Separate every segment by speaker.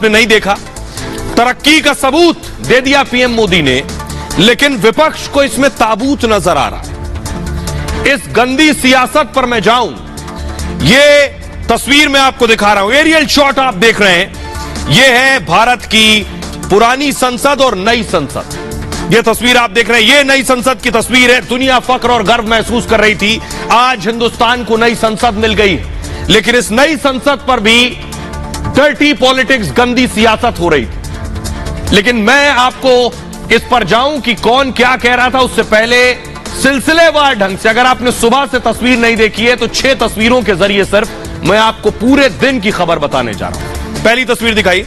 Speaker 1: नहीं देखा। तरक्की का सबूत दे दिया पीएम मोदी ने, लेकिन विपक्ष को इसमें ताबूत नजर आ रहा है। इस गंदी सियासत पर मैं जाऊं, ये तस्वीर मैं आपको दिखा रहा हूं, एरियल शॉट आप देख रहे हैं। यह है भारत की पुरानी संसद और नई संसद। यह तस्वीर आप देख रहे हैं, यह नई संसद की तस्वीर है। दुनिया फख्र और गर्व महसूस कर रही थी, आज हिंदुस्तान को नई संसद मिल गई। लेकिन इस नई संसद पर भी डर्टी पॉलिटिक्स, गंदी सियासत हो रही थी। लेकिन मैं आपको इस पर जाऊं कि कौन क्या कह रहा था, उससे पहले सिलसिलेवार ढंग से, अगर आपने सुबह से तस्वीर नहीं देखी है तो 6 तस्वीरों के जरिए सिर्फ मैं आपको पूरे दिन की खबर बताने जा रहा हूं। पहली तस्वीर दिखाई,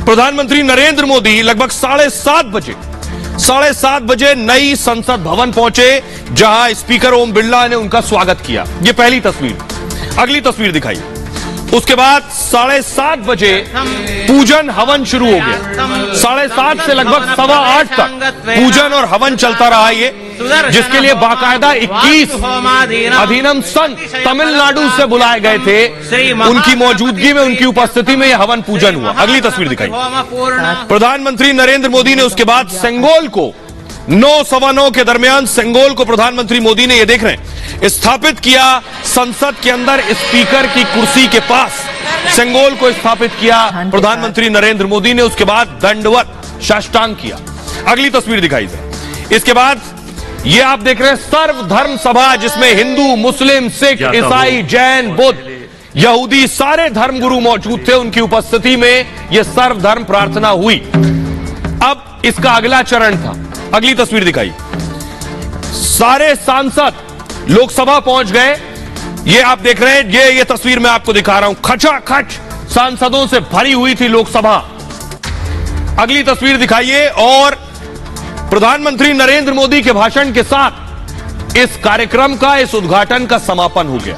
Speaker 1: प्रधानमंत्री नरेंद्र मोदी लगभग 7:30 बजे नई संसद भवन पहुंचे, जहां स्पीकर ओम बिरला ने उनका स्वागत किया। यह पहली तस्वीर। अगली तस्वीर दिखाई, उसके बाद 7:30 बजे पूजन हवन शुरू हो गया। 7:30 से लगभग 7:15 तक पूजन और हवन चलता रहा, ये जिसके लिए बाकायदा 21 अधीनम संत तमिलनाडु से बुलाए गए थे। उनकी मौजूदगी में, उनकी उपस्थिति में यह हवन पूजन हुआ। अगली तस्वीर दिखाई, प्रधानमंत्री नरेंद्र मोदी ने उसके बाद सेंगोल को 9-9:15 के दरमियान सेंगोल को प्रधानमंत्री मोदी ने, ये देख रहे हैं, स्थापित किया संसद के अंदर स्पीकर की कुर्सी के पास। सेंगोल को स्थापित किया प्रधानमंत्री नरेंद्र मोदी ने, उसके बाद दंडवत साष्टांग किया। अगली तस्वीर दिखाई जरा। इसके बाद ये आप देख रहे हैं सर्वधर्म सभा, जिसमें हिंदू, मुस्लिम, सिख, ईसाई, जैन, बुद्ध, यहूदी, सारे धर्मगुरु मौजूद थे। उनकी उपस्थिति में यह सर्वधर्म प्रार्थना हुई। अब इसका अगला चरण था। अगली तस्वीर दिखाई, सारे सांसद लोकसभा पहुंच गए। ये आप देख रहे हैं, ये तस्वीर मैं आपको दिखा रहा हूं, खचाखच सांसदों से भरी हुई थी लोकसभा। अगली तस्वीर दिखाइए, और प्रधानमंत्री नरेंद्र मोदी के भाषण के साथ इस कार्यक्रम का, इस उद्घाटन का समापन हो गया।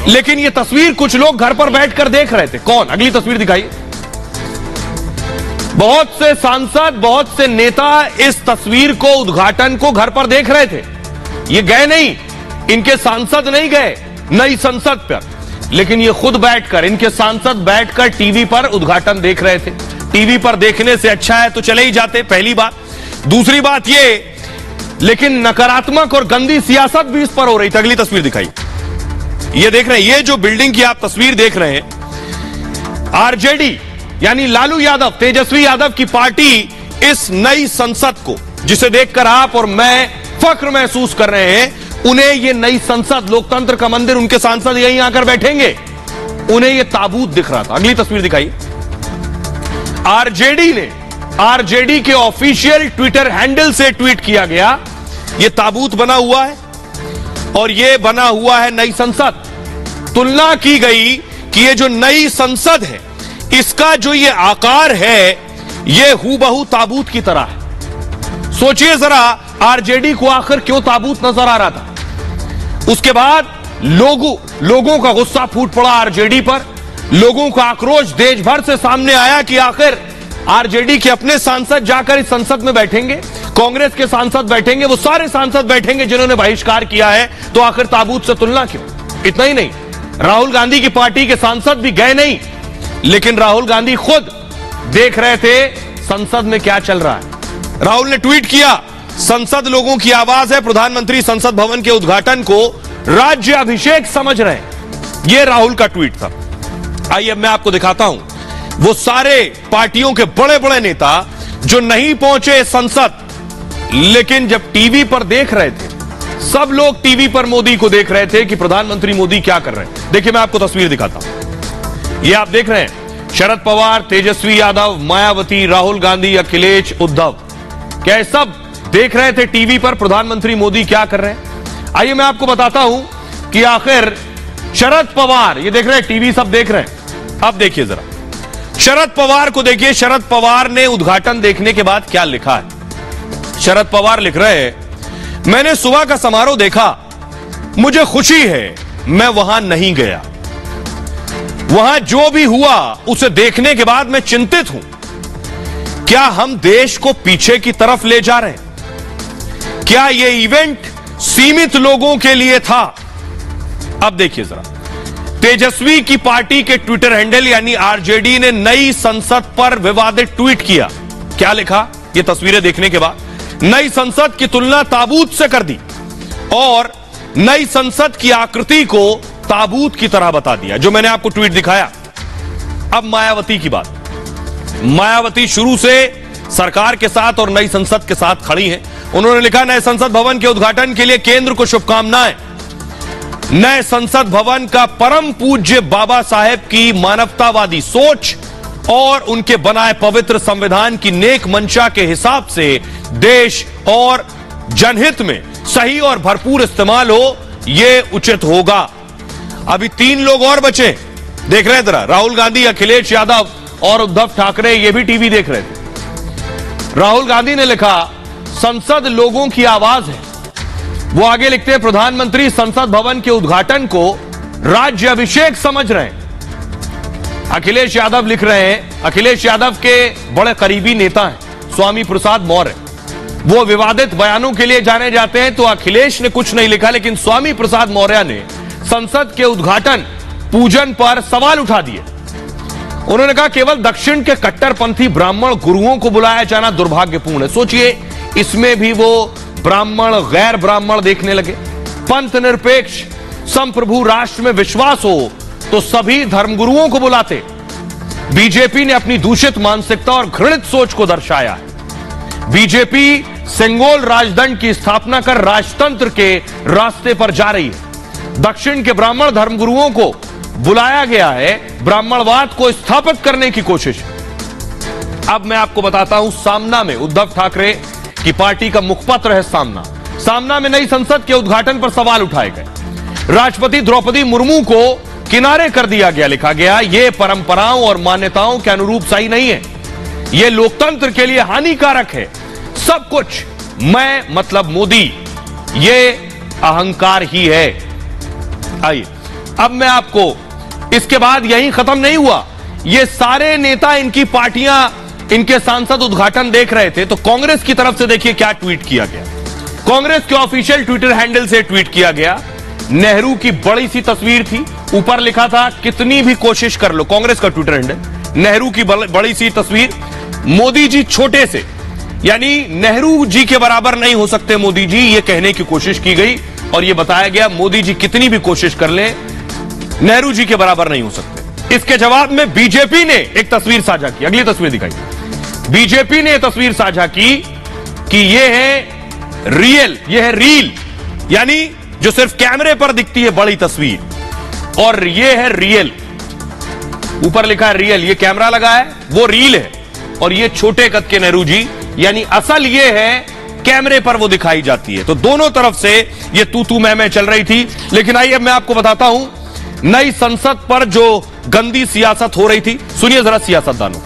Speaker 1: लेकिन यह तस्वीर कुछ लोग घर पर बैठकर देख रहे थे। कौन? अगली तस्वीर दिखाइए। बहुत से सांसद, बहुत से नेता इस तस्वीर को, उद्घाटन को घर पर देख रहे थे। ये गए नहीं, इनके सांसद नहीं गए नई संसद पर, लेकिन ये खुद बैठकर, इनके सांसद बैठकर टीवी पर उद्घाटन देख रहे थे। टीवी पर देखने से अच्छा है तो चले ही जाते, पहली बात। दूसरी बात ये, लेकिन नकारात्मक और गंदी सियासत भी इस पर हो रही थी। अगली तस्वीर दिखाई, ये देख रहे हैं, ये जो बिल्डिंग की आप तस्वीर देख रहे हैं, आरजेडी यानी लालू यादव, तेजस्वी यादव की पार्टी इस नई संसद को, जिसे देखकर आप और मैं फख्र महसूस कर रहे हैं, उन्हें ये नई संसद, लोकतंत्र का मंदिर, उनके सांसद यहीं आकर बैठेंगे, उन्हें ये ताबूत दिख रहा था। अगली तस्वीर दिखाई, आरजेडी ने, आरजेडी के ऑफिशियल ट्विटर हैंडल से ट्वीट किया गया, ये ताबूत बना हुआ है और ये बना हुआ है नई संसद। तुलना की गई कि ये जो नई संसद है, इसका जो ये आकार है, ये हूबहू ताबूत की तरह है। सोचिए जरा, आरजेडी को आखिर क्यों ताबूत नजर आ रहा था। उसके बाद लोगों का गुस्सा फूट पड़ा आरजेडी पर, लोगों का आक्रोश देश भर से सामने आया कि आखिर आरजेडी के अपने सांसद जाकर इस संसद में बैठेंगे, कांग्रेस के सांसद बैठेंगे, वो सारे सांसद बैठेंगे जिन्होंने बहिष्कार किया है, तो आखिर ताबूत से तुलना क्यों। इतना ही नहीं, राहुल गांधी की पार्टी के सांसद भी गए नहीं, लेकिन राहुल गांधी खुद देख रहे थे संसद में क्या चल रहा है। राहुल ने ट्वीट किया, संसद लोगों की आवाज है, प्रधानमंत्री संसद भवन के उद्घाटन को राज्य अभिषेक समझ रहे हैं। यह राहुल का ट्वीट था। आइए मैं आपको दिखाता हूं, वो सारे पार्टियों के बड़े बड़े नेता जो नहीं पहुंचे संसद, लेकिन जब टीवी पर देख रहे थे, सब लोग टीवी पर मोदी को देख रहे थे कि प्रधानमंत्री मोदी क्या कर रहे हैं। देखिए मैं आपको तस्वीर दिखाता हूं, ये आप देख रहे हैं, शरद पवार, तेजस्वी यादव, मायावती, राहुल गांधी, अखिलेश, उद्धव, क्या सब देख रहे थे टीवी पर प्रधानमंत्री मोदी क्या कर रहे हैं। आइए मैं आपको बताता हूं कि आखिर शरद पवार, ये देख रहे हैं, टीवी सब देख रहे हैं। अब देखिए जरा, शरद पवार को देखिए, शरद पवार ने उद्घाटन देखने के बाद क्या लिखा है। शरद पवार लिख रहे हैं, मैंने सुबह का समारोह देखा, मुझे खुशी है मैं वहां नहीं गया। वहां जो भी हुआ उसे देखने के बाद मैं चिंतित हूं, क्या हम देश को पीछे की तरफ ले जा रहे हैं? क्या यह इवेंट सीमित लोगों के लिए था? अब देखिए जरा, तेजस्वी की पार्टी के ट्विटर हैंडल यानी आरजेडी ने नई संसद पर विवादित ट्वीट किया। क्या लिखा, ये तस्वीरें देखने के बाद नई संसद की तुलना ताबूत से कर दी और नई संसद की आकृति को ताबूत की तरह बता दिया, जो मैंने आपको ट्वीट दिखाया। अब मायावती की बात। मायावती शुरू से सरकार के साथ और नई संसद के साथ खड़ी हैं। उन्होंने लिखा, नए संसद भवन के उद्घाटन के लिए केंद्र को शुभकामनाएं। नए संसद भवन का परम पूज्य बाबा साहेब की मानवतावादी सोच और उनके बनाए पवित्र संविधान की नेक मंशा के हिसाब से देश और जनहित में सही और भरपूर इस्तेमाल हो, यह उचित होगा। अभी 3 लोग और बचे, देख रहे हैं जरा, राहुल गांधी, अखिलेश यादव और उद्धव ठाकरे, ये भी टीवी देख रहे थे। राहुल गांधी ने लिखा, संसद लोगों की आवाज है। वो आगे लिखते हैं, प्रधानमंत्री संसद भवन के उद्घाटन को राज्य अभिषेक समझ रहे हैं। अखिलेश यादव लिख रहे हैं, अखिलेश यादव के बड़े करीबी नेता हैं स्वामी प्रसाद मौर्य, वो विवादित बयानों के लिए जाने जाते हैं। तो अखिलेश ने कुछ नहीं लिखा, लेकिन स्वामी प्रसाद मौर्य ने संसद के उद्घाटन पूजन पर सवाल उठा दिए। उन्होंने कहा, केवल दक्षिण के कट्टरपंथी ब्राह्मण गुरुओं को बुलाया जाना दुर्भाग्यपूर्ण है। सोचिए, इसमें भी वो ब्राह्मण गैर ब्राह्मण देखने लगे। पंथ निरपेक्ष संप्रभु राष्ट्र में विश्वास हो तो सभी धर्मगुरुओं को बुलाते। बीजेपी ने अपनी दूषित मानसिकता और घृणित सोच को दर्शाया है। बीजेपी सेंगोल राजदंड की स्थापना कर राजतंत्र के रास्ते पर जा रही है। दक्षिण के ब्राह्मण धर्मगुरुओं को बुलाया गया है, ब्राह्मणवाद को स्थापित करने की कोशिश। अब मैं आपको बताता हूं, सामना में उद्धव ठाकरे की पार्टी का मुखपत्र है सामना। सामना में नई संसद के उद्घाटन पर सवाल उठाए गए। राष्ट्रपति द्रौपदी मुर्मू को किनारे कर दिया गया, लिखा गया, यह परंपराओं और मान्यताओं के अनुरूप सही नहीं है, यह लोकतंत्र के लिए हानिकारक है। सब कुछ मैं मतलब मोदी, यह अहंकार ही है। आइए, अब मैं आपको, इसके बाद यही खत्म नहीं हुआ। ये सारे नेता, इनकी पार्टियां, इनके सांसद उद्घाटन देख रहे थे, तो कांग्रेस की तरफ से देखिए क्या ट्वीट किया गया। कांग्रेस के ऑफिशियल ट्विटर हैंडल से ट्वीट किया गया। नेहरू की बड़ी सी तस्वीर थी, ऊपर लिखा था, कितनी भी कोशिश कर लो। कांग्रेस का ट्विटर हैंडल, नेहरू की बड़ी सी तस्वीर, मोदी जी छोटे से, यानी नेहरू जी के बराबर नहीं हो सकते मोदी जी, ये कहने की कोशिश की गई और ये बताया गया, मोदी जी कितनी भी कोशिश कर लें, नेहरू जी के बराबर नहीं हो सकते। इसके जवाब में बीजेपी ने एक तस्वीर साझा की। अगली तस्वीर दिखाई। बीजेपी ने यह तस्वीर साझा की कि यह है रियल, यह है रील, यानी जो सिर्फ कैमरे पर दिखती है बड़ी तस्वीर, और यह है रियल। ऊपर लिखा है रियल, ये कैमरा लगा है, वो रील है, और ये छोटे कद के नेहरू जी, यानी असल ये है कैमरे पर वो दिखाई जाती है। तो दोनों तरफ से ये तू मैं चल रही थी। लेकिन आइए अब मैं आपको बताता हूं, नई संसद पर जो गंदी सियासत हो रही थी, सुनिए जरा सियासतदानों।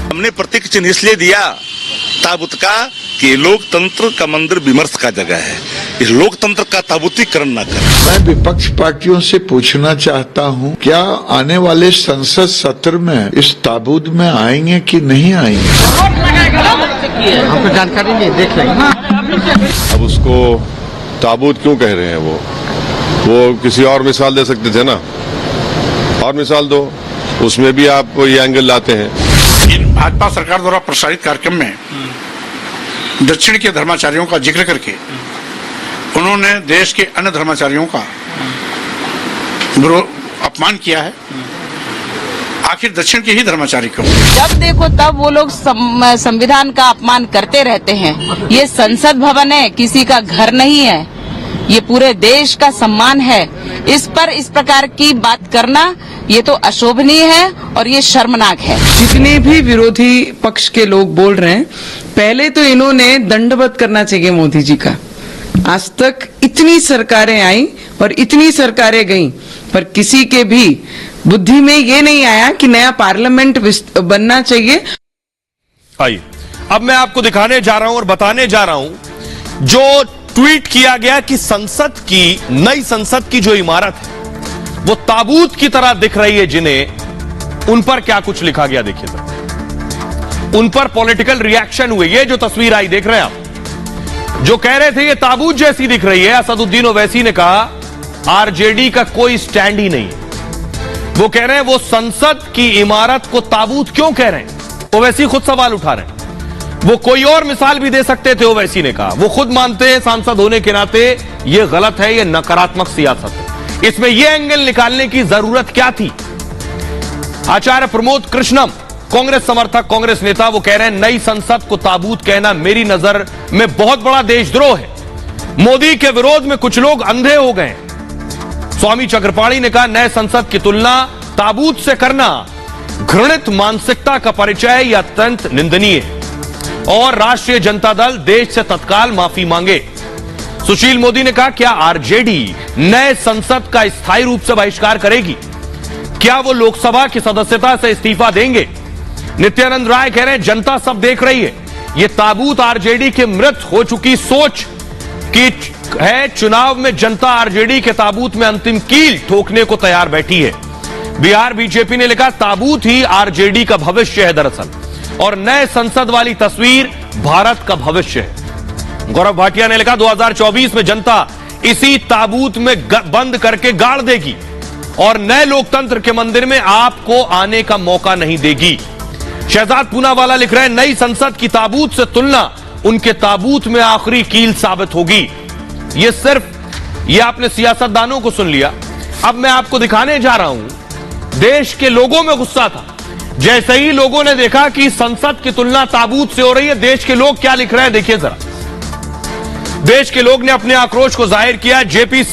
Speaker 2: हमने प्रतीक चिन्ह इसलिए दिया ताबूत का कि लोकतंत्र का मंदिर विमर्श का जगह है, इस लोकतंत्र का ताबूतीकरण न करें।
Speaker 3: मैं विपक्ष पार्टियों से पूछना चाहता हूं, क्या आने वाले संसद सत्र में इस ताबूत में आएंगे कि नहीं आएंगे?
Speaker 4: हमको जानकारी नहीं, देख लेंगे।
Speaker 5: अब उसको ताबूत क्यों कह रहे हैं? वो किसी और मिसाल दे सकते थे ना, और मिसाल दो, उसमें भी आप ये एंगल लाते हैं।
Speaker 6: भाजपा सरकार द्वारा प्रसारित कार्यक्रम में दक्षिण के धर्माचार्यों का जिक्र करके उन्होंने देश के अन्य धर्माचार्यों का अपमान किया है। आखिर दक्षिण के ही धर्माचार्य क्यों?
Speaker 7: जब देखो तब वो लोग संविधान का अपमान करते रहते हैं। ये संसद भवन है, किसी का घर नहीं है, ये पूरे देश का सम्मान है। इस पर इस प्रकार की बात करना ये तो अशोभनीय है और ये शर्मनाक है।
Speaker 8: जितने भी विरोधी पक्ष के लोग बोल रहे हैं, पहले तो इन्होंने दंडवत करना चाहिए मोदी जी का। आज तक इतनी सरकारें आई और इतनी सरकारें गईं, पर किसी के भी बुद्धि में ये नहीं आया कि नया पार्लियामेंट बनना चाहिए।
Speaker 1: आइए अब मैं आपको दिखाने जा रहा हूं और बताने जा रहा हूं जो ट्वीट किया गया कि संसद की, नई संसद की जो इमारत है वो ताबूत की तरह दिख रही है जिन्हें, उन पर क्या कुछ लिखा गया देखिए सर। उन पर पॉलिटिकल रिएक्शन हुए। ये जो तस्वीर आई देख रहे हैं आप, जो कह रहे थे ये ताबूत जैसी दिख रही है, असदुद्दीन ओवैसी ने कहा आरजेडी का कोई स्टैंड ही नहीं है। वो कह रहे हैं वो संसद की इमारत को ताबूत क्यों कह रहे हैं, वो वैसे ही खुद सवाल उठा रहे हैं। वो कोई और मिसाल भी दे सकते थे, ओवैसी ने कहा। वो खुद मानते हैं सांसद होने के नाते ये गलत है, ये नकारात्मक सियासत है। इसमें ये एंगल निकालने की जरूरत क्या थी? आचार्य प्रमोद कृष्णम, कांग्रेस समर्थक, कांग्रेस नेता, वो कह रहे हैं नई संसद को ताबूत कहना मेरी नजर में बहुत बड़ा देशद्रोह है। मोदी के विरोध में कुछ लोग अंधे हो गए। स्वामी चक्रपाणी ने कहा नए संसद की तुलना ताबूत से करना घृणित मानसिकता का परिचय या अत्यंत निंदनीय है और राष्ट्रीय जनता दल देश से तत्काल माफी मांगे। सुशील मोदी ने कहा क्या आरजेडी नए संसद का स्थायी रूप से बहिष्कार करेगी? क्या वो लोकसभा की सदस्यता से इस्तीफा देंगे? नित्यानंद राय कह रहे हैं जनता सब देख रही है, ये ताबूत आरजेडी की मृत हो चुकी सोच की है। चुनाव में जनता आरजेडी के ताबूत में अंतिम कील ठोकने को तैयार बैठी है। बिहार बीजेपी ने लिखा ताबूत ही आरजेडी का भविष्य है दरअसल, और नए संसद वाली तस्वीर भारत का भविष्य है। गौरव भाटिया ने लिखा 2024 में जनता इसी ताबूत में बंद करके गाड़ देगी और नए लोकतंत्र के मंदिर में आपको आने का मौका नहीं देगी। शहजाद पूनावाला लिख रहे हैं नई संसद की ताबूत से तुलना उनके ताबूत में आखिरी कील साबित होगी। ये आपने सियासतदानों को सुन लिया। अब मैं आपको दिखाने जा रहा हूं, देश के लोगों में गुस्सा था। जैसे ही लोगों ने देखा कि संसद की तुलना ताबूत से हो रही है, देश के लोग क्या लिख रहे हैं देखिए जरा। देश के लोग ने अपने आक्रोश को जाहिर किया। जेपी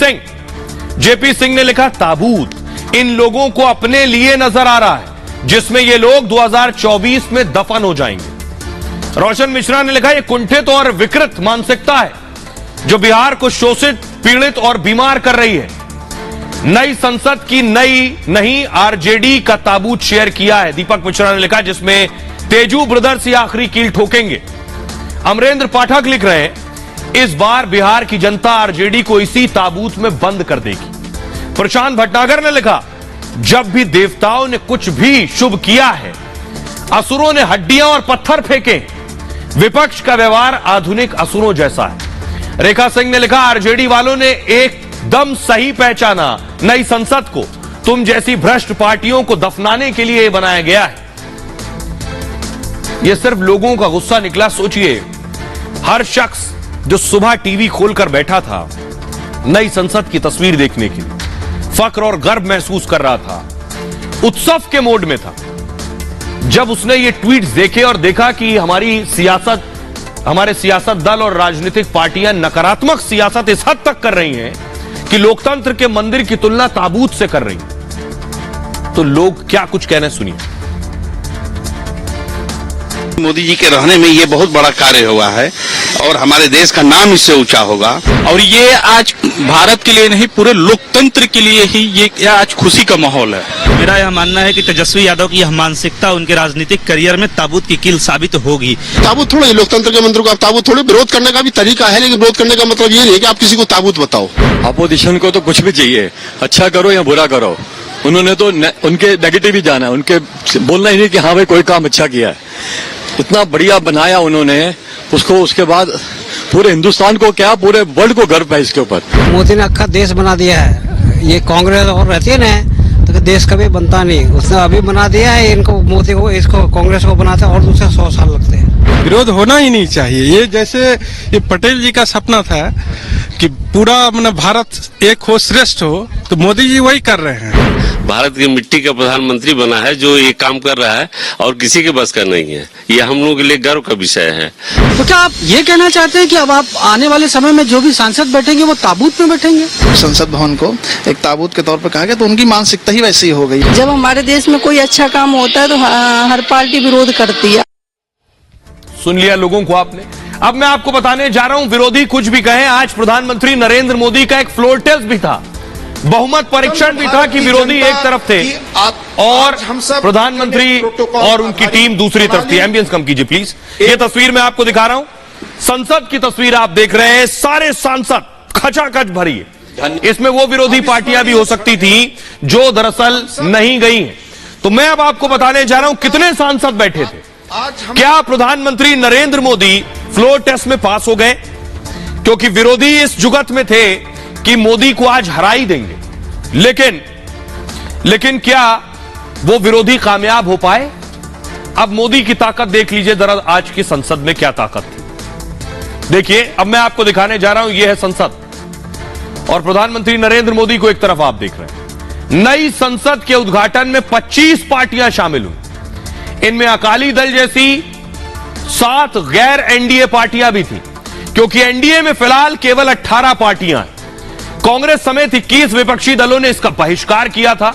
Speaker 1: सिंह ने लिखा ताबूत इन लोगों को अपने लिए नजर आ रहा है जिसमें ये लोग 2024 में दफन हो जाएंगे। रोशन मिश्रा ने लिखा यह कुंठित और विकृत मानसिकता है जो बिहार को शोषित, पीड़ित और बीमार कर रही है। नई संसद की नई नहीं आरजेडी का ताबूत शेयर किया है, दीपक मिश्रा ने लिखा, जिसमें तेजू ब्रदर्स ही आखिरी कील ठोकेंगे। अमरेंद्र पाठक लिख रहे हैं इस बार बिहार की जनता आरजेडी को इसी ताबूत में बंद कर देगी। प्रशांत भटनागर ने लिखा जब भी देवताओं ने कुछ भी शुभ किया है असुरों ने हड्डियां और पत्थर फेंके। विपक्ष का व्यवहार आधुनिक असुरों जैसा है। रेखा सिंह ने लिखा आरजेडी वालों ने एकदम सही पहचाना नई संसद को तुम जैसी भ्रष्ट पार्टियों को दफनाने के लिए बनाया गया है। यह सिर्फ लोगों का गुस्सा निकला। सोचिए हर शख्स जो सुबह टीवी खोलकर बैठा था नई संसद की तस्वीर देखने के लिए फक्र और गर्व महसूस कर रहा था, उत्सव के मोड में था। जब उसने ये ट्वीट्स देखे और देखा कि हमारे सियासत दल और राजनीतिक पार्टियां नकारात्मक सियासत इस हद तक कर रही हैं कि लोकतंत्र के मंदिर की तुलना ताबूत से कर रही हैं, तो लोग क्या कुछ कहने सुनिए।
Speaker 9: मोदी जी के रहने में ये बहुत बड़ा कार्य हुआ है और हमारे देश का नाम इससे ऊंचा होगा।
Speaker 10: और ये आज भारत के लिए नहीं पूरे लोकतंत्र के लिए ही ये आज खुशी का माहौल है।
Speaker 11: मेरा यह मानना है कि तेजस्वी यादव की यह मानसिकता उनके राजनीतिक करियर में ताबूत की कील साबित होगी।
Speaker 12: ताबूत थोड़ा लोकतंत्र के मंत्र को आप ताबूत थोड़े विरोध करने का भी तरीका है, लेकिन विरोध करने का मतलब ये नहीं कि आप किसी को ताबूत बताओ।
Speaker 13: अपोजिशन को तो कुछ भी चाहिए, अच्छा करो या बुरा करो। उन्होंने तो उनके नेगेटिव ही जाना है, उनके बोलना ही नहीं कि हाँ भाई कोई काम अच्छा किया है। इतना बढ़िया बनाया उन्होंने उसको, उसके बाद पूरे हिंदुस्तान को क्या पूरे वर्ल्ड को गर्व है इसके ऊपर।
Speaker 4: मोदी ने अक्खा देश बना दिया है। ये कांग्रेस और रहती है ना तो देश कभी बनता नहीं, उसने अभी बना दिया है। इनको मोदी को इसको कांग्रेस को बनाते और दूसरे 100 साल लगते हैं।
Speaker 14: विरोध होना ही नहीं चाहिए। ये जैसे ये पटेल जी का सपना था कि पूरा अपना भारत एक हो, श्रेष्ठ हो, तो मोदी जी वही कर रहे हैं।
Speaker 15: भारत की मिट्टी का प्रधानमंत्री बना है जो ये काम कर रहा है और किसी के बस का नहीं है। ये हम लोगों के लिए गर्व का विषय है।
Speaker 16: तो क्या आप ये कहना चाहते हैं कि अब आप आने वाले समय में जो भी सांसद बैठेंगे वो ताबूत में बैठेंगे?
Speaker 17: संसद भवन को एक ताबूत के तौर पर कहा गया तो उनकी मानसिकता ही वैसी हो गई।
Speaker 18: जब हमारे देश में कोई अच्छा काम होता है तो हर पार्टी विरोध करती है।
Speaker 1: सुन लिया लोगों को आपने। अब मैं आपको बताने जा रहा हूं, विरोधी कुछ भी कहें, आज प्रधानमंत्री नरेंद्र मोदी का एक फ्लोर टेस्ट भी था, बहुमत परीक्षण भी था कि विरोधी एक तरफ थे और प्रधानमंत्री और उनकी टीम दूसरी तरफ थी। एम्बियंस कम कीजिए प्लीज। ये तस्वीर मैं आपको दिखा रहा हूं, संसद की तस्वीर आप देख रहे हैं। सारे सांसद खचाखच भरी है। इसमें वो विरोधी पार्टियां भी हो सकती थी जो दरअसल नहीं गई हैं। तो मैं अब आपको बताने जा रहा हूं कितने सांसद बैठे थे। क्या प्रधानमंत्री नरेंद्र मोदी फ्लोर टेस्ट में पास हो गए? क्योंकि विरोधी इस जुगत में थे कि मोदी को आज हरा ही देंगे, लेकिन क्या वो विरोधी कामयाब हो पाए? अब मोदी की ताकत देख लीजिए जरा, आज की संसद में क्या ताकत थी। देखिए, अब मैं आपको दिखाने जा रहा हूं, यह है संसद और प्रधानमंत्री नरेंद्र मोदी को एक तरफ आप देख रहे हैं। नई संसद के उद्घाटन में 25 पार्टियां शामिल हुई। इनमें अकाली दल जैसी 7 गैर एनडीए पार्टियां भी थी, क्योंकि एनडीए में फिलहाल केवल 18 पार्टियां हैं। कांग्रेस समेत 21 विपक्षी दलों ने इसका बहिष्कार किया था।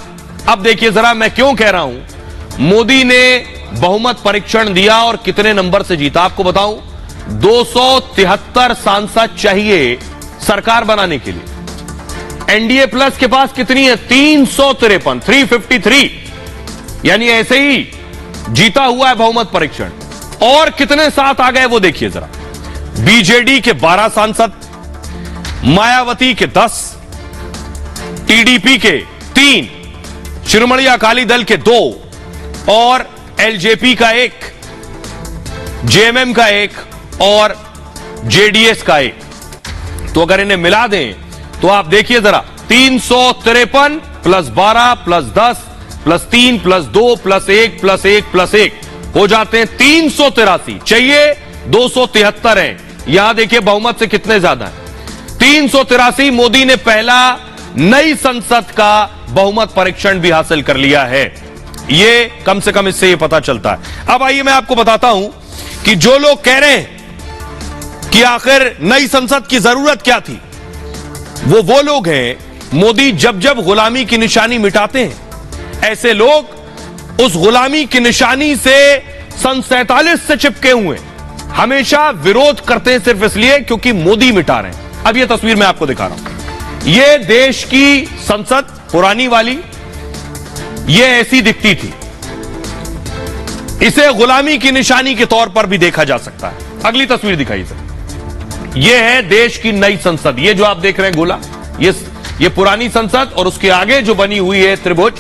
Speaker 1: अब देखिए जरा, मैं क्यों कह रहा हूं, मोदी ने बहुमत परीक्षण दिया और कितने नंबर से जीता आपको बताऊं। 273 सांसद चाहिए सरकार बनाने के लिए। एनडीए प्लस के पास कितनी है? 353, 353, यानी ऐसे ही जीता हुआ है बहुमत परीक्षण। और कितने साथ आ गए वो देखिए जरा। बीजेडी के 12 सांसद, मायावती के 10, टीडीपी के 3, शिरोमणि अकाली दल के 2 और एलजेपी का 1, जेएमएम का 1 और जेडीएस का 1। तो अगर इन्हें मिला दें तो आप देखिए जरा, 353 plus 12 plus 10 plus 3 plus 2 plus 1 plus 1 plus 1 हो जाते हैं 383। चाहिए 273 है। यहां देखिए बहुमत से कितने ज्यादा है, 383। मोदी ने पहला नई संसद का बहुमत परीक्षण भी हासिल कर लिया है। ये कम से कम इससे ये पता चलता है। अब आइए मैं आपको बताता हूं कि जो लोग कह रहे हैं कि आखिर नई संसद की जरूरत क्या थी, वो लोग हैं, मोदी जब जब गुलामी की निशानी मिटाते हैं, ऐसे लोग उस गुलामी की निशानी से सन 47 से चिपके हुए हमेशा विरोध करते हैं, सिर्फ इसलिए क्योंकि मोदी मिटा रहे हैं। अब यह तस्वीर मैं आपको दिखा रहा हूं। यह देश की संसद पुरानी वाली, यह ऐसी दिखती थी। इसे गुलामी की निशानी के तौर पर भी देखा जा सकता है। अगली तस्वीर दिखाइए सर। यह है देश की नई संसद। यह जो आप देख रहे हैं गोला, यह पुरानी संसद और उसके आगे जो बनी हुई है त्रिभुज,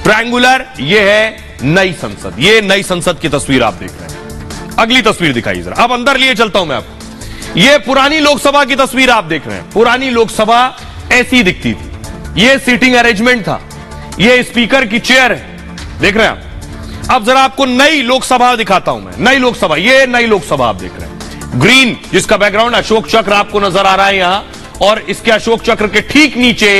Speaker 1: ट्रायंगुलर, यह है नई संसद। यह नई संसद की तस्वीर आप देख रहे हैं। अगली तस्वीर दिखाइए जरा। अब अंदर लिए चलता हूं मैं आपको। यह पुरानी लोकसभा की तस्वीर आप देख रहे हैं। पुरानी लोकसभा ऐसी दिखती थी। यह सीटिंग अरेंजमेंट था। यह स्पीकर की चेयर है, देख रहे हैं आप। अब जरा आपको नई लोकसभा दिखाता हूं मैं। नई लोकसभा, यह नई लोकसभा आप देख रहे हैं। ग्रीन, जिसका बैकग्राउंड अशोक चक्र आपको नजर आ रहा है यहां, और इसके अशोक चक्र के ठीक नीचे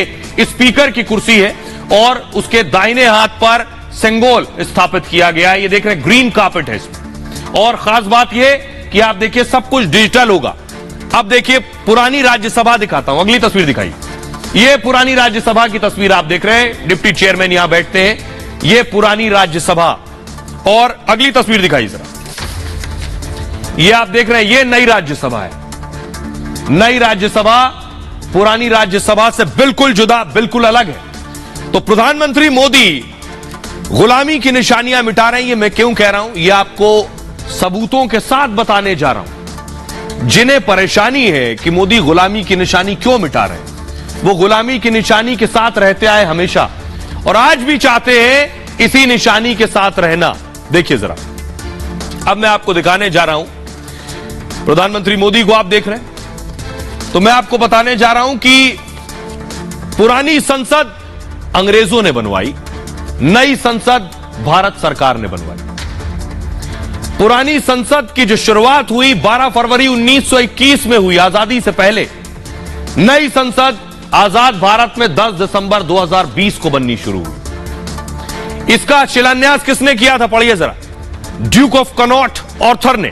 Speaker 1: स्पीकर की कुर्सी है और उसके दाहिने हाथ पर सिंगोल स्थापित किया गया है। ये देख रहे हैं, ग्रीन कार्पेट है इसमें। और खास बात यह कि आप देखिए सब कुछ डिजिटल होगा। अब देखिए पुरानी राज्यसभा दिखाता हूं। अगली तस्वीर दिखाइए। यह पुरानी राज्यसभा की तस्वीर आप देख रहे हैं। डिप्टी चेयरमैन यहां बैठते हैं। यह पुरानी राज्यसभा। और अगली तस्वीर दिखाइए जरा। यह आप देख रहे हैं, यह नई राज्यसभा है। नई राज्यसभा पुरानी राज्यसभा से बिल्कुल जुदा, बिल्कुल अलग है। तो प्रधानमंत्री मोदी गुलामी की निशानियां मिटा रहे हैं। ये मैं क्यों कह रहा हूं, यह आपको सबूतों के साथ बताने जा रहा हूं। जिन्हें परेशानी है कि मोदी गुलामी की निशानी क्यों मिटा रहे हैं, वो गुलामी की निशानी के साथ रहते आए हमेशा, और आज भी चाहते हैं इसी निशानी के साथ रहना। देखिए जरा, अब मैं आपको दिखाने जा रहा हूं प्रधानमंत्री मोदी को। आप देख रहे हैं, तो मैं आपको बताने जा रहा हूं कि पुरानी संसद अंग्रेजों ने बनवाई, नई संसद भारत सरकार ने बनवाई। पुरानी संसद की जो शुरुआत हुई 12 फरवरी 1921 में हुई, आजादी से पहले। नई संसद आजाद भारत में 10 दिसंबर 2020 को बननी शुरू हुई। इसका शिलान्यास किसने किया था, पढ़िए जरा। ड्यूक ऑफ कनॉट ऑर्थर ने।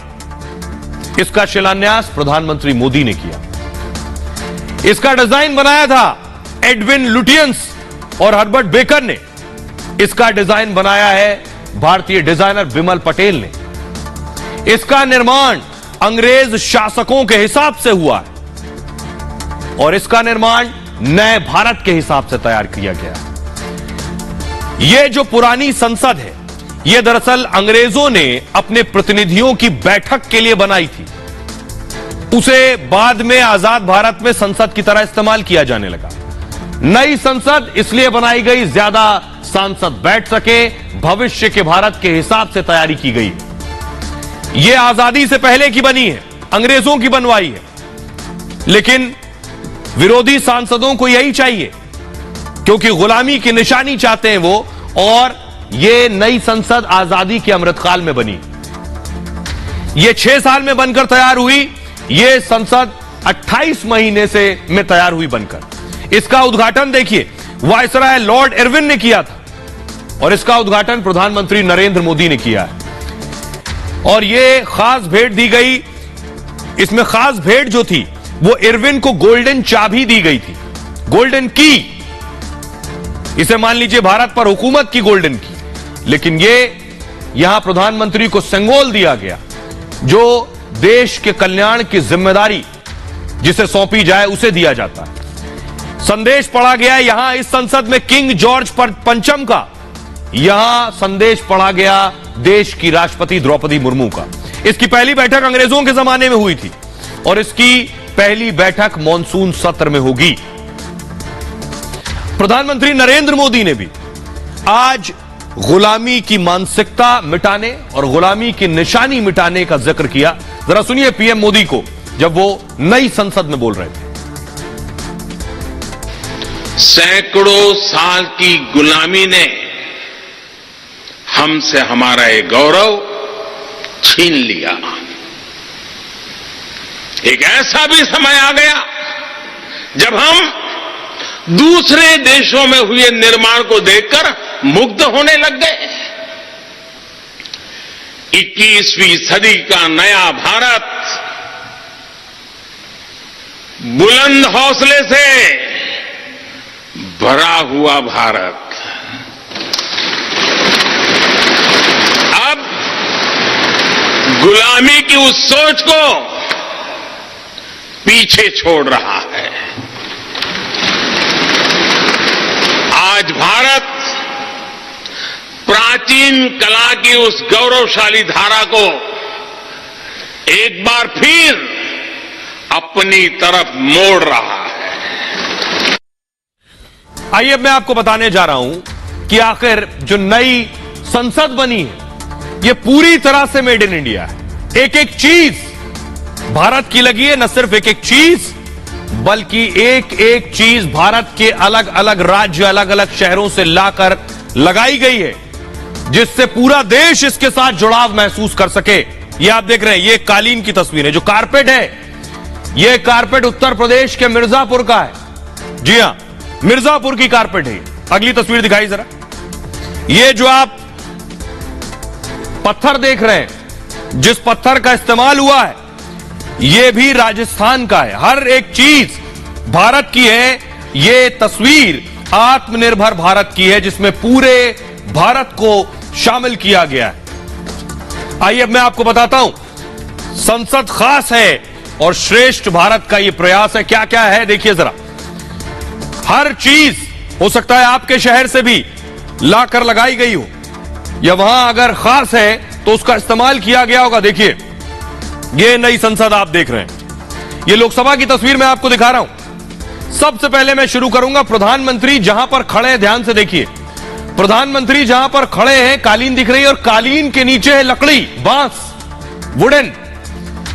Speaker 1: इसका शिलान्यास प्रधानमंत्री मोदी ने किया। इसका डिजाइन बनाया था एडविन लुटियंस और हर्बर्ट बेकर ने। इसका डिजाइन बनाया है भारतीय डिजाइनर विमल पटेल ने। इसका निर्माण अंग्रेज शासकों के हिसाब से हुआ है और इसका निर्माण नए भारत के हिसाब से तैयार किया गया है। यह जो पुरानी संसद है, यह दरअसल अंग्रेजों ने अपने प्रतिनिधियों की बैठक के लिए बनाई थी। उसे बाद में आजाद भारत में संसद की तरह इस्तेमाल किया जाने लगा। नई संसद इसलिए बनाई गई, ज्यादा सांसद बैठ सके, भविष्य के भारत के हिसाब से तैयारी की गई। यह आजादी से पहले की बनी है, अंग्रेजों की बनवाई है। लेकिन विरोधी सांसदों को यही चाहिए, क्योंकि गुलामी की निशानी चाहते हैं वो, और ये नई संसद आजादी के अमृतकाल में बनी। ये 6 साल में बनकर तैयार हुई, ये संसद 28 महीने में तैयार हुई बनकर। इसका उद्घाटन देखिए वायसराय लॉर्ड इरविन ने किया था, और इसका उद्घाटन प्रधानमंत्री नरेंद्र मोदी ने किया है। और ये खास भेंट दी गई, इसमें खास भेंट जो थी वो इरविन को गोल्डन चाबी दी गई थी, गोल्डन की। इसे मान लीजिए भारत पर हुकूमत की गोल्डन की, लेकिन ये यहां प्रधानमंत्री को संगोल दिया गया, जो देश के कल्याण की जिम्मेदारी जिसे सौंपी जाए उसे दिया जाता है। संदेश पढ़ा गया यहां इस संसद में किंग जॉर्ज पंचम का, यहां संदेश पढ़ा गया देश की राष्ट्रपति द्रौपदी मुर्मू का। इसकी पहली बैठक अंग्रेजों के जमाने में हुई थी, और इसकी पहली बैठक मॉनसून सत्र में होगी। प्रधानमंत्री नरेंद्र मोदी ने भी आज गुलामी की मानसिकता मिटाने और गुलामी की निशानी मिटाने का जिक्र किया। जरा सुनिए पीएम मोदी को जब वो नई संसद में बोल रहे थे।
Speaker 19: सैकड़ों साल की गुलामी ने हमसे हमारा ये गौरव छीन लिया। एक ऐसा भी समय आ गया जब हम दूसरे देशों में हुए निर्माण को देखकर मुग्ध होने लग गए। 21वीं सदी का नया भारत बुलंद हौसले से भरा हुआ भारत अब गुलामी की उस सोच को पीछे छोड़ रहा है। आज भारत प्राचीन कला की उस गौरवशाली धारा को एक बार फिर अपनी तरफ मोड़ रहा है।
Speaker 1: आइए मैं आपको बताने जा रहा हूं कि आखिर जो नई संसद बनी है ये पूरी तरह से मेड इन इंडिया है। एक एक चीज भारत की लगी है, न सिर्फ एक एक चीज बल्कि एक एक चीज भारत के अलग अलग राज्य, अलग अलग शहरों से लाकर लगाई गई है, जिससे पूरा देश इसके साथ जुड़ाव महसूस कर सके। ये आप देख रहे हैं, ये कालीन की तस्वीर है। जो कारपेट है, ये कारपेट उत्तर प्रदेश के मिर्जापुर का है। जी हां, मिर्जापुर की कारपेट है। अगली तस्वीर दिखाई जरा। ये जो आप पत्थर देख रहे हैं, जिस पत्थर का इस्तेमाल हुआ है, ये भी राजस्थान का है। हर एक चीज भारत की है। ये तस्वीर आत्मनिर्भर भारत की है, जिसमें पूरे भारत को शामिल किया गया है। आइए अब मैं आपको बताता हूं, संसद खास है और श्रेष्ठ भारत का यह प्रयास है। क्या क्या है देखिए जरा। हर चीज हो सकता है आपके शहर से भी लाकर लगाई गई हो, या वहां अगर खास है तो उसका इस्तेमाल किया गया होगा। देखिए ये नई संसद आप देख रहे हैं। ये लोकसभा की तस्वीर मैं आपको दिखा रहा हूं। सबसे पहले मैं शुरू करूंगा, प्रधानमंत्री जहां पर खड़े हैं, ध्यान से देखिए। प्रधानमंत्री जहां पर खड़े हैं, कालीन दिख रही है, और कालीन के नीचे है लकड़ी, बांस, वुडन।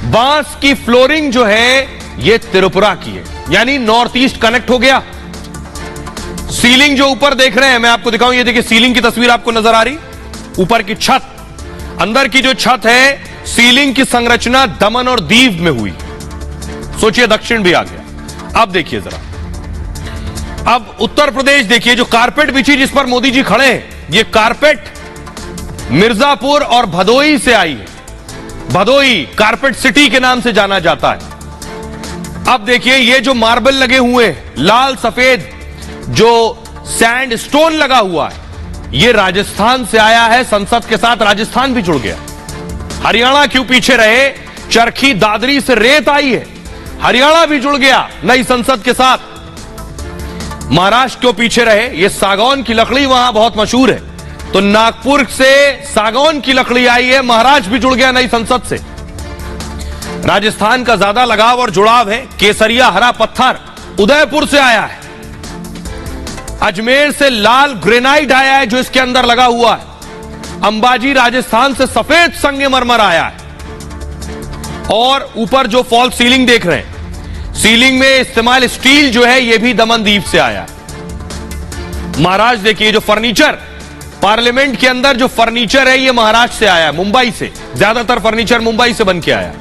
Speaker 1: बांस की फ्लोरिंग जो है ये त्रिपुरा की है, यानी नॉर्थ ईस्ट कनेक्ट हो गया। सीलिंग जो ऊपर देख रहे हैं, मैं आपको दिखाऊं, ये देखिए सीलिंग की तस्वीर आपको नजर आ रही। ऊपर की छत, अंदर की जो छत है, सीलिंग की संरचना दमन और दीव में हुई। सोचिए दक्षिण भी आ गया। अब देखिए जरा, अब उत्तर प्रदेश देखिए, जो कारपेट बिछी जिस पर मोदी जी खड़े हैं, ये कारपेट मिर्जापुर और भदोई से आई है। भदोई कारपेट सिटी के नाम से जाना जाता है। अब देखिए ये जो मार्बल लगे हुए हैं, लाल सफेद जो सैंड स्टोन लगा हुआ है, ये राजस्थान से आया है। संसद के साथ राजस्थान भी जुड़ गया। हरियाणा क्यों पीछे रहे? चरखी दादरी से रेत आई है, हरियाणा भी जुड़ गया नई संसद के साथ। महाराष्ट्र क्यों पीछे रहे? ये सागौन की लकड़ी वहां बहुत मशहूर है, तो नागपुर से सागौन की लकड़ी आई है, महाराष्ट्र भी जुड़ गया नई संसद से। राजस्थान का ज्यादा लगाव और जुड़ाव है। केसरिया हरा पत्थर उदयपुर से आया है। अजमेर से लाल ग्रेनाइट आया है जो इसके अंदर लगा हुआ है। अंबाजी राजस्थान से सफेद संगमरमर आया है। और ऊपर जो फॉल्स सीलिंग देख रहे हैं, सीलिंग में इस्तेमाल स्टील जो है, यह भी दमनदीप से आया। महाराष्ट्र देखिए, जो फर्नीचर पार्लियामेंट के अंदर जो फर्नीचर है, यह महाराष्ट्र से आया, मुंबई से। ज्यादातर फर्नीचर मुंबई से बन के आया।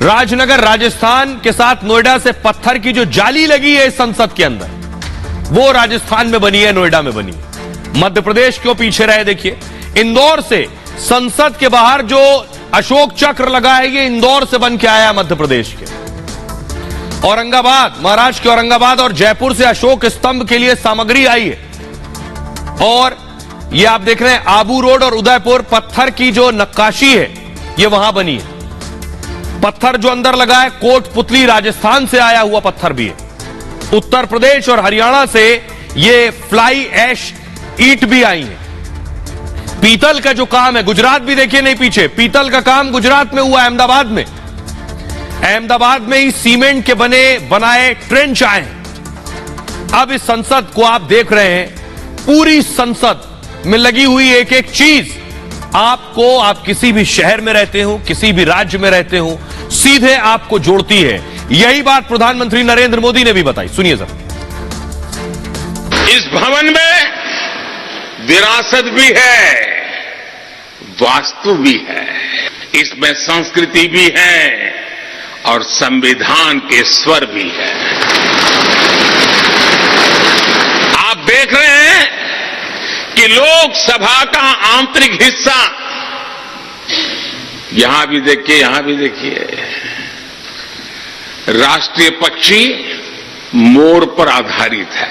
Speaker 1: राजनगर राजस्थान के साथ नोएडा से पत्थर की जो जाली लगी है इस संसद के अंदर, वो राजस्थान में बनी है, नोएडा में बनी है। मध्य प्रदेश क्यों पीछे रहे? देखिए, इंदौर से संसद के बाहर जो अशोक चक्र लगा है, ये इंदौर से बन के आया मध्य प्रदेश के। औरंगाबाद, महाराष्ट्र के औरंगाबाद और जयपुर से अशोक स्तंभ के लिए सामग्री आई है। और ये आप देख रहे हैं, आबू रोड और उदयपुर पत्थर की जो नक्काशी है, ये वहां बनी है। पत्थर जो अंदर लगा है, कोटपुतली राजस्थान से आया हुआ पत्थर भी है। उत्तर प्रदेश और हरियाणा से ये फ्लाई ऐश ईंट भी आई है। पीतल का जो काम है, गुजरात भी देखिए, नहीं पीछे, पीतल का काम गुजरात में हुआ, अहमदाबाद में। अहमदाबाद में ही सीमेंट के बनाए ट्रेंच आए हैं। अब इस संसद को आप देख रहे हैं, पूरी संसद में लगी हुई एक एक चीज आपको, आप किसी भी शहर में रहते हो, किसी भी राज्य में रहते हो, सीधे आपको जोड़ती है। यही बात प्रधानमंत्री नरेंद्र मोदी ने भी बताई, सुनिए जरा।
Speaker 19: इस भवन में विरासत भी है, वास्तु भी है, इसमें संस्कृति भी है और संविधान के स्वर भी है। आप देख रहे हैं कि लोकसभा का आंतरिक हिस्सा, यहां भी देखिए, यहां भी देखिए, राष्ट्रीय पक्षी मोर पर आधारित है।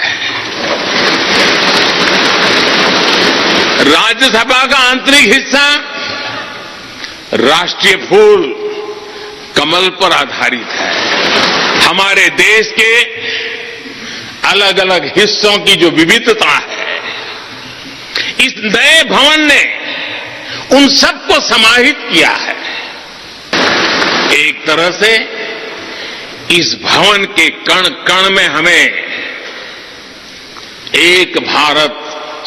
Speaker 19: राज्यसभा का आंतरिक हिस्सा राष्ट्रीय फूल कमल पर आधारित है। हमारे देश के अलग अलग हिस्सों की जो विविधता है, इस नए भवन ने उन सबको समाहित किया है। एक तरह से इस भवन के कण कण में हमें एक भारत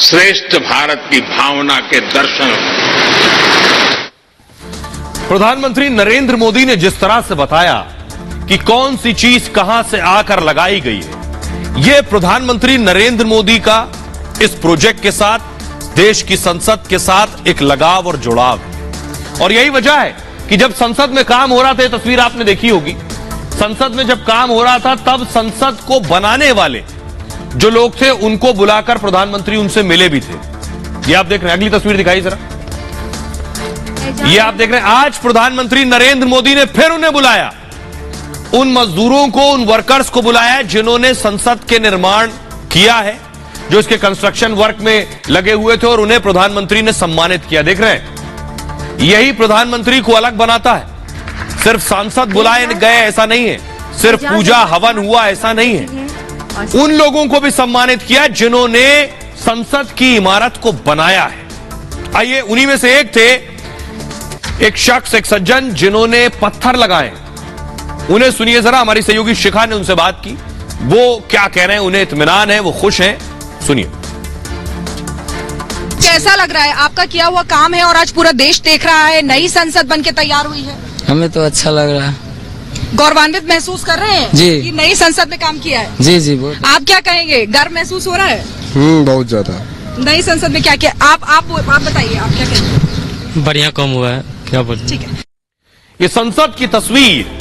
Speaker 19: श्रेष्ठ भारत की भावना के दर्शन।
Speaker 1: प्रधानमंत्री नरेंद्र मोदी ने जिस तरह से बताया कि कौन सी चीज कहां से आकर लगाई गई है, यह प्रधानमंत्री नरेंद्र मोदी का इस प्रोजेक्ट के साथ, देश की संसद के साथ एक लगाव और जुड़ाव है। और यही वजह है कि जब संसद में काम हो रहा था, ये तस्वीर आपने देखी होगी, संसद में जब काम हो रहा था, तब संसद को बनाने वाले जो लोग थे, उनको बुलाकर प्रधानमंत्री उनसे मिले भी थे। ये आप देख रहे हैं, अगली तस्वीर दिखाई जरा। ये आप देख रहे हैं, आज प्रधानमंत्री नरेंद्र मोदी ने फिर उन्हें बुलाया, उन मजदूरों को, उन वर्कर्स को बुलाया जिन्होंने संसद के निर्माण किया है, जो इसके कंस्ट्रक्शन वर्क में लगे हुए थे, और उन्हें प्रधानमंत्री ने सम्मानित किया। देख रहे हैं, यही प्रधानमंत्री को अलग बनाता है। सिर्फ सांसद बुलाए गए ऐसा नहीं है, सिर्फ पूजा हवन हुआ ऐसा नहीं है, उन लोगों को भी सम्मानित किया जिन्होंने संसद की इमारत को बनाया है। आइए, उन्हीं में से एक थे, एक शख्स, एक सज्जन जिन्होंने पत्थर लगाए, उन्हें सुनिए जरा। हमारी सहयोगी शिखा ने उनसे बात की, वो क्या कह रहे हैं, उन्हें इत्मीनान है, वो खुश हैं, सुनिए।
Speaker 20: कैसा लग रहा है? आपका किया हुआ काम है और आज पूरा देश देख रहा है, नई संसद बनके तैयार हुई है।
Speaker 21: हमें तो अच्छा लग रहा है।
Speaker 20: गौरवान्वित महसूस कर रहे हैं
Speaker 21: जी,
Speaker 20: कि नई संसद में काम किया है।
Speaker 21: जी जी, बहुत।
Speaker 20: आप क्या कहेंगे, गर्व महसूस हो रहा है?
Speaker 21: बहुत ज्यादा।
Speaker 20: नई संसद में क्या किया? आप बताइए, आप क्या कहेंगे?
Speaker 21: बढ़िया काम हुआ है, क्या बोलते।
Speaker 20: ठीक है,
Speaker 1: ये संसद की तस्वीर,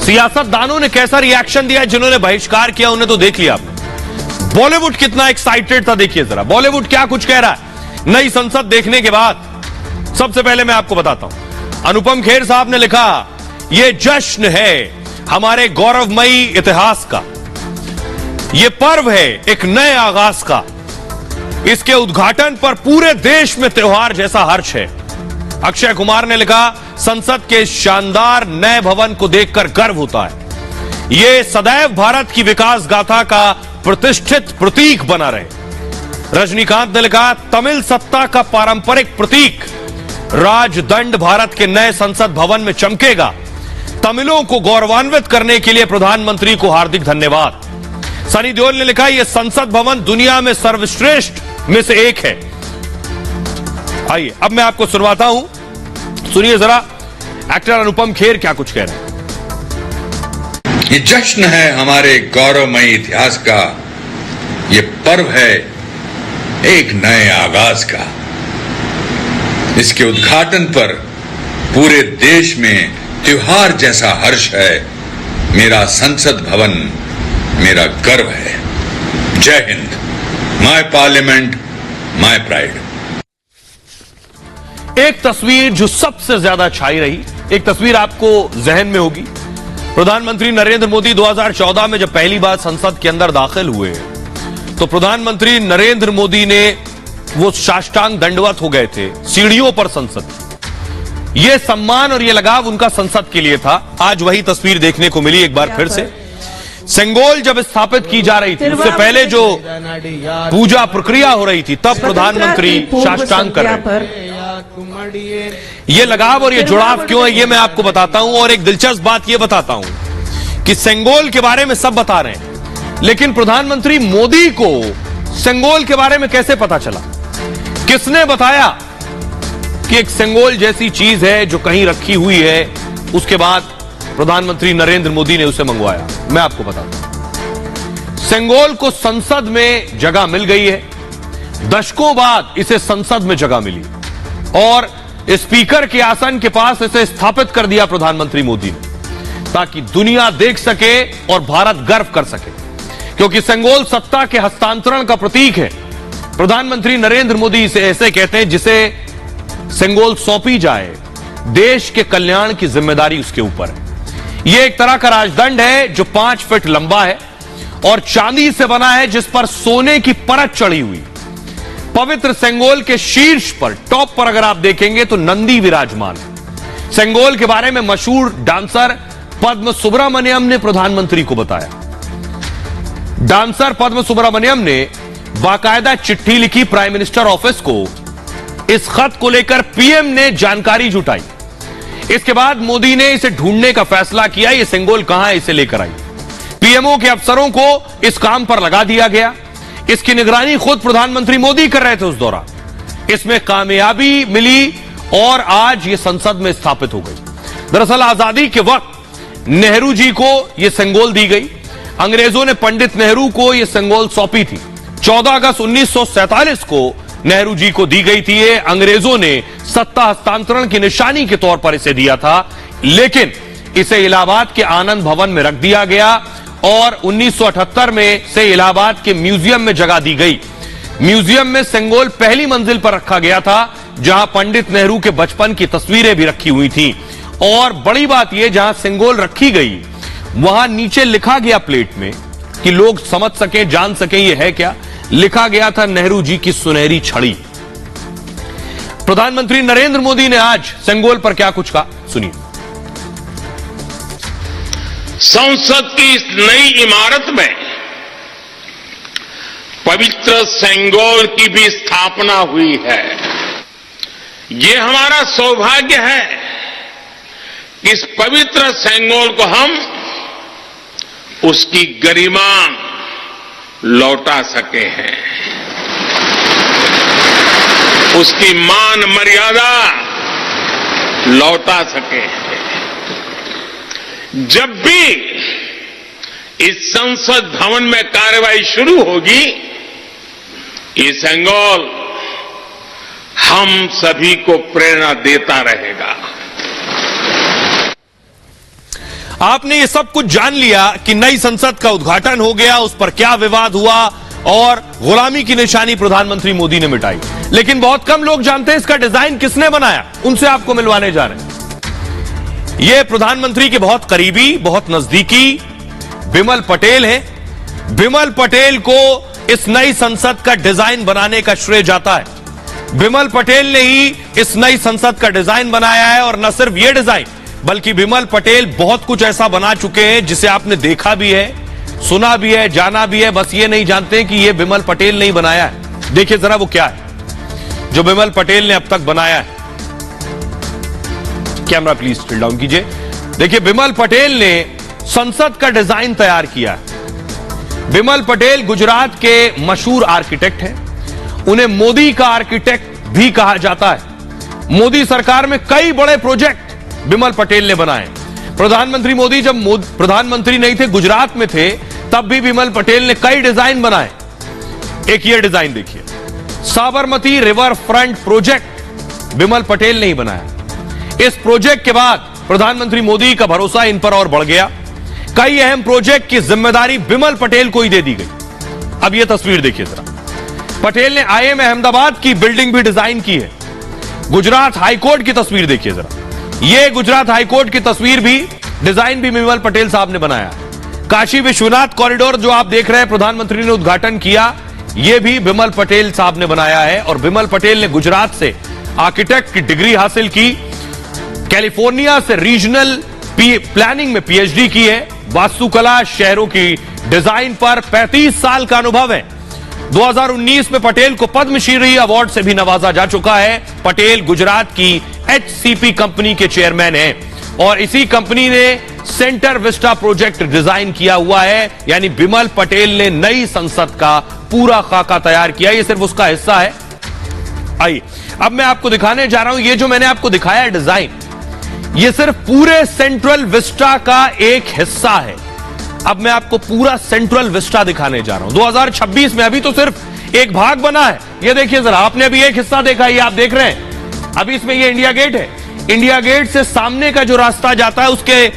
Speaker 1: सियासतदानों ने कैसा रिएक्शन दिया, जिन्होंने बहिष्कार किया उन्हें तो देख लिया आपने। बॉलीवुड कितना एक्साइटेड था, देखिए जरा बॉलीवुड क्या कुछ कह रहा है नई संसद देखने के बाद। सबसे पहले मैं आपको बताता हूं, अनुपम खेर साहब ने लिखा, यह जश्न है हमारे गौरवमयी इतिहास का, यह पर्व है एक नए आगाज का, इसके उद्घाटन पर पूरे देश में त्योहार जैसा हर्ष है। अक्षय कुमार ने लिखा, संसद के शानदार नए भवन को देखकर गर्व होता है, यह सदैव भारत की विकास गाथा का प्रतिष्ठित प्रतीक बना रहे। रजनीकांत ने लिखा, तमिल सत्ता का पारंपरिक प्रतीक राजदंड भारत के नए संसद भवन में चमकेगा, तमिलों को गौरवान्वित करने के लिए प्रधानमंत्री को हार्दिक धन्यवाद। सनी देओल ने लिखा, यह संसद भवन दुनिया में सर्वश्रेष्ठ में से एक है। आइए अब मैं आपको सुनवाता हूं, सुनिए जरा एक्टर अनुपम खेर क्या कुछ कह रहे हैं।
Speaker 2: ये जश्न है हमारे गौरवमयी इतिहास का, ये पर्व है एक नए आगाज का। इसके उद्घाटन पर पूरे देश में त्योहार जैसा हर्ष है। मेरा संसद भवन मेरा गर्व है। जय Hind. My parliament my pride.
Speaker 1: एक तस्वीर जो सबसे ज्यादा छाई रही, एक तस्वीर आपको जहन में होगी। प्रधानमंत्री नरेंद्र मोदी 2014 में जब पहली बार संसद के अंदर दाखिल हुए तो प्रधानमंत्री नरेंद्र मोदी ने वो साष्टांग दंडवत हो गए थे सीढ़ियों पर संसद। ये सम्मान और ये लगाव उनका संसद के लिए था। आज वही तस्वीर देखने को मिली एक बार फिर से। सेंगोल जब स्थापित की जा रही थी, उससे पहले जो पूजा प्रक्रिया हो रही थी, तब प्रधानमंत्री साष्टांग कर रहे थे। ये लगाव और ये जुड़ाव क्यों है, ये मैं आपको बताता हूं। और एक दिलचस्प बात ये बताता हूं कि सेंगोल के बारे में सब बता रहे हैं, लेकिन प्रधानमंत्री मोदी को सेंगोल के बारे में कैसे पता चला? किसने बताया कि एक सेंगोल जैसी चीज है जो कहीं रखी हुई है? उसके बाद प्रधानमंत्री नरेंद्र मोदी ने उसे मंगवाया। मैं आपको बताता हूं, सेंगोल को संसद में जगह मिल गई है। दशकों बाद इसे संसद में जगह मिली और स्पीकर के आसन के पास इसे स्थापित कर दिया प्रधानमंत्री मोदी ने, ताकि दुनिया देख सके और भारत गर्व कर सके। क्योंकि सेंगोल सत्ता के हस्तांतरण का प्रतीक है। प्रधानमंत्री नरेंद्र मोदी इसे ऐसे कहते हैं जिसे सेंगोल सौंपी जाए, देश के कल्याण की जिम्मेदारी उसके ऊपर है। यह एक तरह का राजदंड है जो 5 फीट लंबा है और चांदी से बना है, जिस पर सोने की परत चढ़ी हुई। पवित्र सेंगोल के शीर्ष पर, टॉप पर अगर आप देखेंगे तो नंदी विराजमान है। सेंगोल के बारे में मशहूर डांसर पद्म सुब्रमण्यम ने प्रधानमंत्री को बताया। डांसर पद्म सुब्रमण्यम ने बाकायदा चिट्ठी लिखी प्राइम मिनिस्टर ऑफिस को। इस खत को लेकर पीएम ने जानकारी जुटाई। इसके बाद मोदी ने इसे ढूंढने का फैसला किया। ये सेंगोल कहां है, इसे लेकर आई। पीएमओ के अफसरों को इस काम पर लगा दिया गया। इसकी निगरानी खुद प्रधानमंत्री मोदी कर रहे थे उस दौरान। इसमें कामयाबी मिली और आज ये संसद में स्थापित हो गई। दरअसल आजादी के वक्त नेहरू जी को यह सेंगोल दी गई। अंग्रेजों ने पंडित नेहरू को यह सेंगोल सौंपी थी। 14 अगस्त 1947 को नेहरू जी को दी गई थी। ये अंग्रेजों ने सत्ता हस्तांतरण की निशानी के तौर पर इसे दिया था, लेकिन इसे इलाहाबाद के आनंद भवन में रख दिया गया और 1978 में से इलाहाबाद के म्यूजियम में जगह दी गई। म्यूजियम में सेंगोल पहली मंजिल पर रखा गया था, जहां पंडित नेहरू के बचपन की तस्वीरें भी रखी हुई थी। और बड़ी बात यह, जहां सेंगोल रखी गई वहां नीचे लिखा गया प्लेट में, कि लोग समझ सकें, जान सकें यह है क्या, लिखा गया था नेहरू जी की सुनहरी छड़ी। प्रधानमंत्री नरेंद्र मोदी ने आज सेंगोल पर क्या कुछ कहा, सुनिए।
Speaker 19: संसद की इस नई इमारत में पवित्र सेंगोल की भी स्थापना हुई है। ये हमारा सौभाग्य है कि इस पवित्र सेंगोल को हम उसकी गरिमा लौटा सके हैं, उसकी मान मर्यादा लौटा सके हैं। जब भी इस संसद भवन में कार्रवाई शुरू होगी, ये सेंगोल हम सभी को प्रेरणा देता रहेगा।
Speaker 1: आपने ये सब कुछ जान लिया कि नई संसद का उद्घाटन हो गया, उस पर क्या विवाद हुआ और गुलामी की निशानी प्रधानमंत्री मोदी ने मिटाई। लेकिन बहुत कम लोग जानते हैं इसका डिजाइन किसने बनाया। उनसे आपको मिलवाने जा रहे हैं। ये प्रधानमंत्री के बहुत करीबी, बहुत नजदीकी बिमल पटेल हैं। बिमल पटेल को इस नई संसद का डिजाइन बनाने का श्रेय जाता है। बिमल पटेल ने ही इस नई संसद का डिजाइन बनाया है। और न सिर्फ ये डिजाइन, बल्कि बिमल पटेल बहुत कुछ ऐसा बना चुके हैं जिसे आपने देखा भी है, सुना भी है, जाना भी है। बस ये नहीं जानते कि ये बिमल पटेल ने ही बनाया है। देखिए जरा वो क्या है जो बिमल पटेल ने अब तक बनाया है। कैमरा प्लीज स्टिल डाउन कीजिए। देखिए बिमल पटेल ने संसद का डिजाइन तैयार किया है। बिमल पटेल गुजरात के मशहूर आर्किटेक्ट हैं। उन्हें मोदी का आर्किटेक्ट भी कहा जाता है। मोदी सरकार में कई बड़े प्रोजेक्ट बिमल पटेल ने बनाए। प्रधानमंत्री मोदी जब प्रधानमंत्री नहीं थे, गुजरात में थे, तब भी विमल पटेल ने कई डिजाइन बनाए। एक ये डिजाइन देखिए, साबरमती रिवर फ्रंट प्रोजेक्ट विमल पटेल ने ही बनाया। इस प्रोजेक्ट के बाद प्रधानमंत्री मोदी का भरोसा इन पर और बढ़ गया। कई अहम प्रोजेक्ट की जिम्मेदारी विमल पटेल को ही दे दी गई। अब यह तस्वीर देखिए जरा, पटेल ने IIM अहमदाबाद की बिल्डिंग भी डिजाइन की है। गुजरात हाईकोर्ट की तस्वीर देखिए जरा, यह गुजरात हाईकोर्ट की तस्वीर भी, डिजाइन भी विमल पटेल साहब ने बनाया। काशी विश्वनाथ कॉरिडोर जो आप देख रहे हैं, प्रधानमंत्री ने उद्घाटन किया, यह भी विमल पटेल साहब ने बनाया है। और विमल पटेल ने गुजरात से आर्किटेक्ट की डिग्री हासिल की, कैलिफोर्निया से रीजनल प्लानिंग में PhD की है, वास्तुकला, शहरों की डिजाइन पर 35 साल का अनुभव है। 2019 में पटेल को पद्मश्री अवार्ड से भी नवाजा जा चुका है। पटेल गुजरात की HCP कंपनी के चेयरमैन हैं और इसी कंपनी ने सेंटर विस्टा प्रोजेक्ट डिजाइन किया हुआ है। यानी विमल पटेल ने नई संसद का पूरा खाका तैयार किया, यह सिर्फ उसका हिस्सा है। आइए अब मैं आपको दिखाने जा रहा हूं, ये जो मैंने आपको दिखाया डिजाइन, यह सिर्फ पूरे सेंट्रल विस्टा का एक हिस्सा है। अब मैं आपको पूरा सेंट्रल विस्टा दिखाने जा रहा हूं 2026 में। अभी तो सिर्फ एक भाग बना है, ये देखिए जरा, आपने अभी एक हिस्सा देखा, ये आप देख रहे हैं। अभी इसमें ये इंडिया गेट है, इंडिया गेट से सामने का जो रास्ता जाता है उसके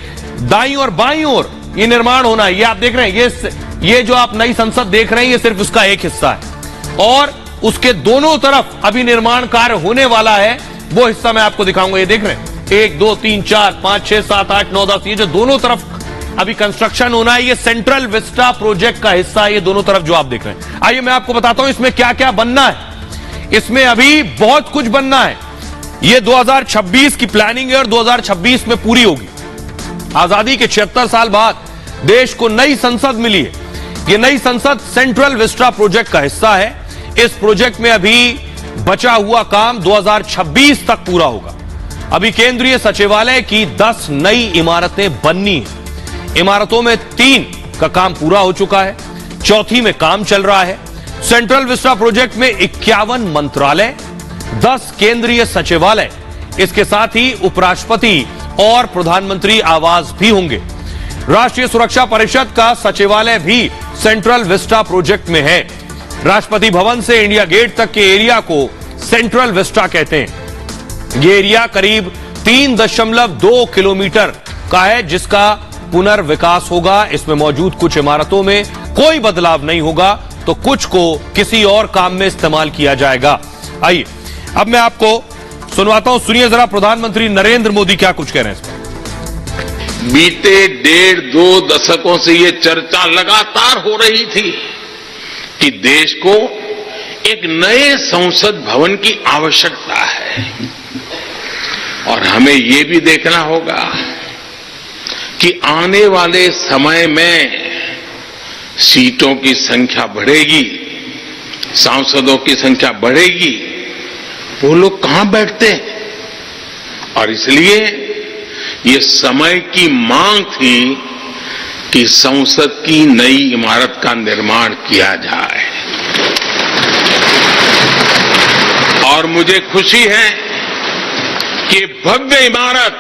Speaker 1: दाईं और बाईं ओर ये निर्माण होना है, ये आप देख रहे हैं। ये जो आप नई संसद देख रहे हैं, ये सिर्फ उसका एक हिस्सा है और उसके दोनों तरफ अभी निर्माण कार्य होने वाला है। वो हिस्सा मैं आपको दिखाऊंगा, ये देख रहे हैं, 1 2 3 4 5 6 7 8 9 10, ये जो दोनों तरफ अभी कंस्ट्रक्शन होना है, ये सेंट्रल विस्टा प्रोजेक्ट का हिस्सा है, ये दोनों तरफ जो आप देख रहे हैं। आइए मैं आपको बताता हूं इसमें क्या क्या बनना है। इसमें अभी बहुत कुछ बनना है। ये 2026 की प्लानिंग है और 2026 में पूरी होगी। आजादी के 76 साल बाद देश को नई संसद मिली है। ये नई संसद सेंट्रल विस्टा प्रोजेक्ट का हिस्सा है। इस प्रोजेक्ट में अभी बचा हुआ काम 2026 तक पूरा होगा। अभी केंद्रीय सचिवालय की 10 नई इमारतें बननी है। इमारतों में 3 का काम पूरा हो चुका है, चौथी में काम चल रहा है। सेंट्रल विस्टा प्रोजेक्ट में 51 मंत्रालय, 10 केंद्रीय सचिवालय, इसके साथ ही उपराष्ट्रपति और प्रधानमंत्री आवास भी होंगे। राष्ट्रीय सुरक्षा परिषद का सचिवालय भी सेंट्रल विस्टा प्रोजेक्ट में है। राष्ट्रपति भवन से इंडिया गेट तक के एरिया को सेंट्रल विस्टा कहते हैं। यह एरिया करीब 3.2 किलोमीटर का है, जिसका पुनर्विकास होगा। इसमें मौजूद कुछ इमारतों में कोई बदलाव नहीं होगा, तो कुछ को किसी और काम में इस्तेमाल किया जाएगा। आइए अब मैं आपको सुनवाता हूं, सुनिए जरा प्रधानमंत्री नरेंद्र मोदी क्या कुछ कह रहे हैं इस पर।
Speaker 19: बीते 1.5-2 दशकों से ये चर्चा लगातार हो रही थी कि देश को एक नए संसद भवन की आवश्यकता है और हमें ये भी देखना होगा कि आने वाले समय में सीटों की संख्या बढ़ेगी, सांसदों की संख्या बढ़ेगी, वो लोग कहां बैठते हैं। और इसलिए ये समय की मांग थी कि संसद की नई इमारत का निर्माण किया जाए। और मुझे खुशी है कि भव्य इमारत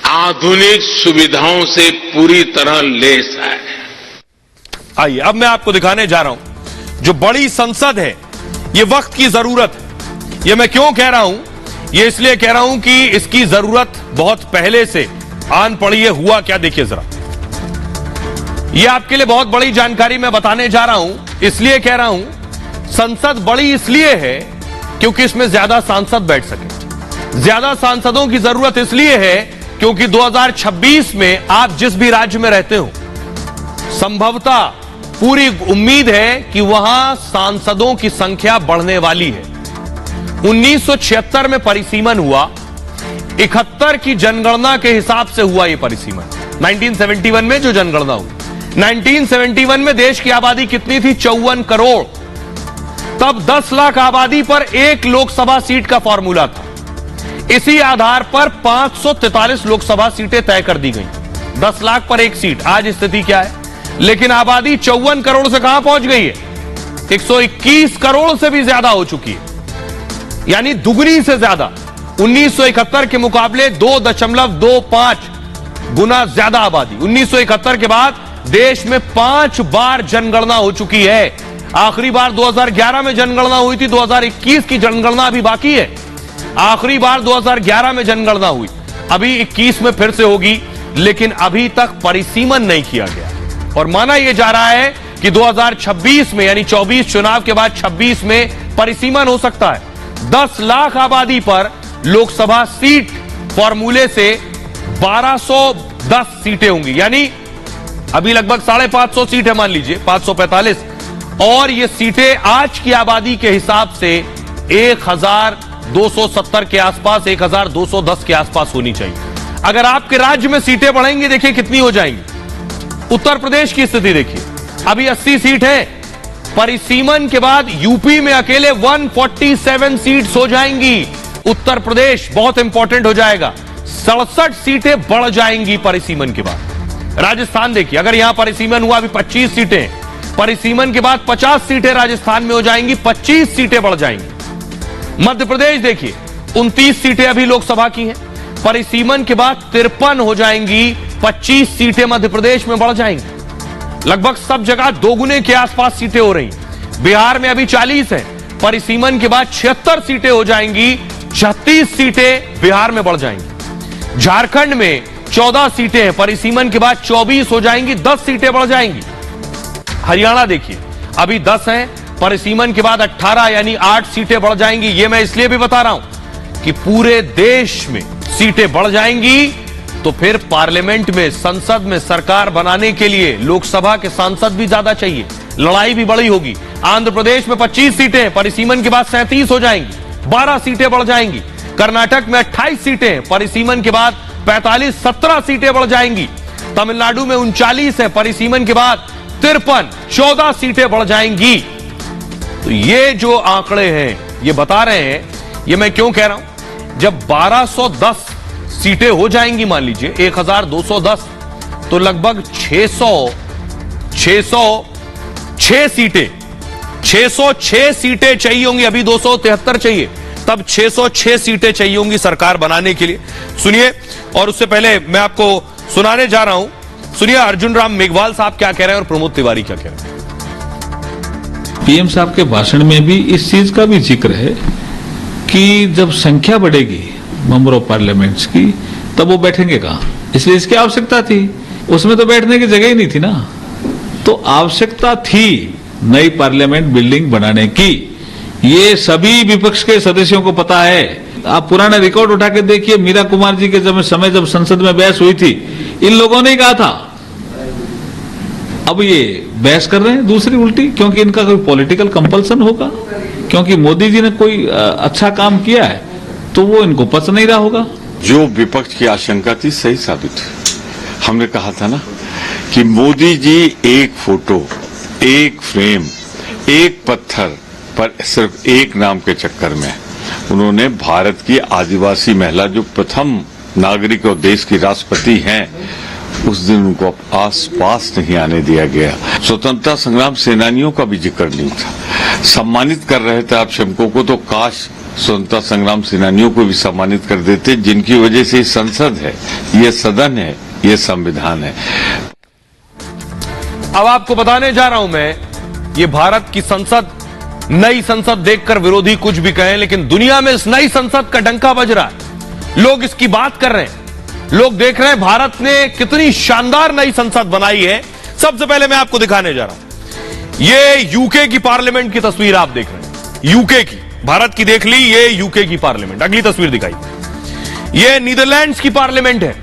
Speaker 19: आधुनिक सुविधाओं से पूरी तरह लैस है।
Speaker 1: आइए अब मैं आपको दिखाने जा रहा हूं जो बड़ी संसद है, ये वक्त की जरूरत है। ये मैं क्यों कह रहा हूं, ये इसलिए कह रहा हूं कि इसकी जरूरत बहुत पहले से आन पड़ी है। हुआ क्या देखिए जरा, ये आपके लिए बहुत बड़ी जानकारी मैं बताने जा रहा हूं। इसलिए कह रहा हूं संसद बड़ी इसलिए है क्योंकि इसमें ज्यादा सांसद बैठ सके। ज्यादा सांसदों की जरूरत इसलिए है क्योंकि 2026 में आप जिस भी राज्य में रहते हो, संभवतः पूरी उम्मीद है कि वहां सांसदों की संख्या बढ़ने वाली है। 1976 में परिसीमन हुआ, 71 की जनगणना के हिसाब से हुआ यह परिसीमन। 1971 में जो जनगणना हुई, 1971 में देश की आबादी कितनी थी? 54 करोड़। तब 10 लाख आबादी पर 1 लोकसभा सीट का फॉर्मूला था। इसी आधार पर 543 लोकसभा सीटें तय कर दी गई, 10 लाख पर 1 सीट। आज स्थिति क्या है? लेकिन आबादी 54 करोड़ से कहां पहुंच गई है? 121 करोड़ से भी ज्यादा हो चुकी है, यानी दुगनी से ज्यादा। 1971 के मुकाबले 2.25 गुना ज्यादा आबादी। 1971 के बाद देश में 5 बार जनगणना हो चुकी है। आखिरी बार 2011 में जनगणना हुई थी, 2021 की जनगणना अभी बाकी है। आखिरी बार 2011 में जनगणना हुई, अभी 21 में फिर से होगी, लेकिन अभी तक परिसीमन नहीं किया गया। और माना यह जा रहा है कि 2026 में, यानी 24 चुनाव के बाद 26 में परिसीमन हो सकता है। 10 लाख आबादी पर लोकसभा सीट फॉर्मूले से 1210 सीटें होंगी, यानी अभी लगभग 550 सीट है, मान लीजिए 545, और ये सीटें आज की आबादी के हिसाब से 1270 के आसपास, 1210 के आसपास होनी चाहिए। अगर आपके राज्य में सीटें बढ़ेंगी, देखिए कितनी हो जाएंगी। उत्तर प्रदेश की स्थिति देखिए, अभी 80 सीट है, परिसीमन के बाद यूपी में अकेले 147 सीट्स हो जाएंगी। उत्तर प्रदेश बहुत इंपॉर्टेंट हो जाएगा, 67 सीटें बढ़ जाएंगी परिसीमन के बाद। राजस्थान देखिए, अगर यहां परिसीमन हुआ, अभी 25 सीटें, परिसीमन के बाद 50 सीटें राजस्थान में हो जाएंगी, 25 सीटें बढ़ जाएंगी। मध्य प्रदेश देखिए, 29 सीटें अभी लोकसभा की हैं, परिसीमन के बाद 53 हो जाएंगी, 25 सीटें मध्य प्रदेश में बढ़ जाएंगी। लगभग सब जगह दोगुने के आसपास सीटें हो रही। बिहार में अभी 40 है, परिसीमन के बाद 76 सीटें हो जाएंगी, 36 सीटें बिहार में बढ़ जाएंगी। झारखंड में 14 सीटें हैं, परिसीमन के बाद 24 हो जाएंगी, 10 सीटें बढ़ जाएंगी। हरियाणा देखिए, अभी 10 हैं, परिसीमन के बाद 18 यानी 8 सीटें बढ़ जाएंगी। ये मैं इसलिए भी बता रहा हूं कि पूरे देश में सीटें बढ़ जाएंगी तो फिर पार्लियामेंट में, संसद में सरकार बनाने के लिए लोकसभा के सांसद भी ज्यादा चाहिए, लड़ाई भी बड़ी होगी। आंध्र प्रदेश में 25 सीटें, परिसीमन के बाद 37 हो जाएंगी, 12 सीटें बढ़ जाएंगी। कर्नाटक में 28 सीटें, परिसीमन के बाद 45, 17 सीटें बढ़ जाएंगी। तमिलनाडु में 39 है, परिसीमन के बाद 53, 14 सीटें बढ़ जाएंगी। तो ये जो आंकड़े हैं, ये बता रहे हैं, ये मैं क्यों कह रहा हूं, जब 1210 सीटें हो जाएंगी, मान लीजिए 1210, तो लगभग 606 सीटें, 606 सीटें चाहिए होंगी। अभी 273 चाहिए, तब 606 सीटें चाहिए होंगी सरकार बनाने के लिए। सुनिए, और उससे पहले मैं आपको सुनाने जा रहा हूं, सुनिए अर्जुन राम मेघवाल साहब क्या कह रहे हैं और प्रमोद तिवारी क्या कह रहे हैं।
Speaker 3: पीएम साहब के भाषण में भी इस चीज का भी जिक्र है कि जब संख्या बढ़ेगी मेंबर ऑफ पार्लियामेंट्स की, तब वो बैठेंगे कहां, इसलिए इसकी आवश्यकता थी। उसमें तो बैठने की जगह ही नहीं थी ना, तो आवश्यकता थी नई पार्लियामेंट बिल्डिंग बनाने की। ये सभी विपक्ष के सदस्यों को पता है। आप पुराने रिकॉर्ड उठा के देखिए, मीरा कुमार जी के समय जब संसद में बहस हुई थी, इन लोगों ने कहा था। अब ये बहस कर रहे हैं दूसरी उल्टी, क्योंकि इनका कोई पॉलिटिकल कंपल्सन होगा, क्योंकि मोदी जी ने कोई अच्छा काम किया है तो वो इनको पसंद नहीं रहा होगा।
Speaker 22: जो विपक्ष की आशंका थी सही साबित हुई। हमने कहा था ना कि मोदी जी एक फोटो, एक फ्रेम, एक पत्थर पर सिर्फ एक नाम के चक्कर में उन्होंने भारत की आदिवासी महिला, जो प्रथम नागरिक और देश की राष्ट्रपति हैं, उस दिन उनको आसपास नहीं आने दिया गया। स्वतंत्रता संग्राम सेनानियों का भी जिक्र नहीं था। सम्मानित कर रहे थे आप श्रमिकों को, तो काश स्वतंत्रता संग्राम सेनानियों को भी सम्मानित कर देते, जिनकी वजह से संसद है, ये सदन है, ये संविधान है।
Speaker 1: अब आपको बताने जा रहा हूं मैं, ये भारत की संसद, नई संसद देखकर विरोधी कुछ भी कहें, लेकिन दुनिया में इस नई संसद का डंका बज रहा है। लोग इसकी बात कर रहे हैं, लोग देख रहे हैं भारत ने कितनी शानदार नई संसद बनाई है। सबसे पहले मैं आपको दिखाने जा रहा हूं, ये यूके की पार्लियामेंट की तस्वीर आप देख रहे हैं। यूके की, भारत की देख ली, ये यूके की पार्लियामेंट। अगली तस्वीर दिखाई, ये नीदरलैंड्स की पार्लियामेंट है,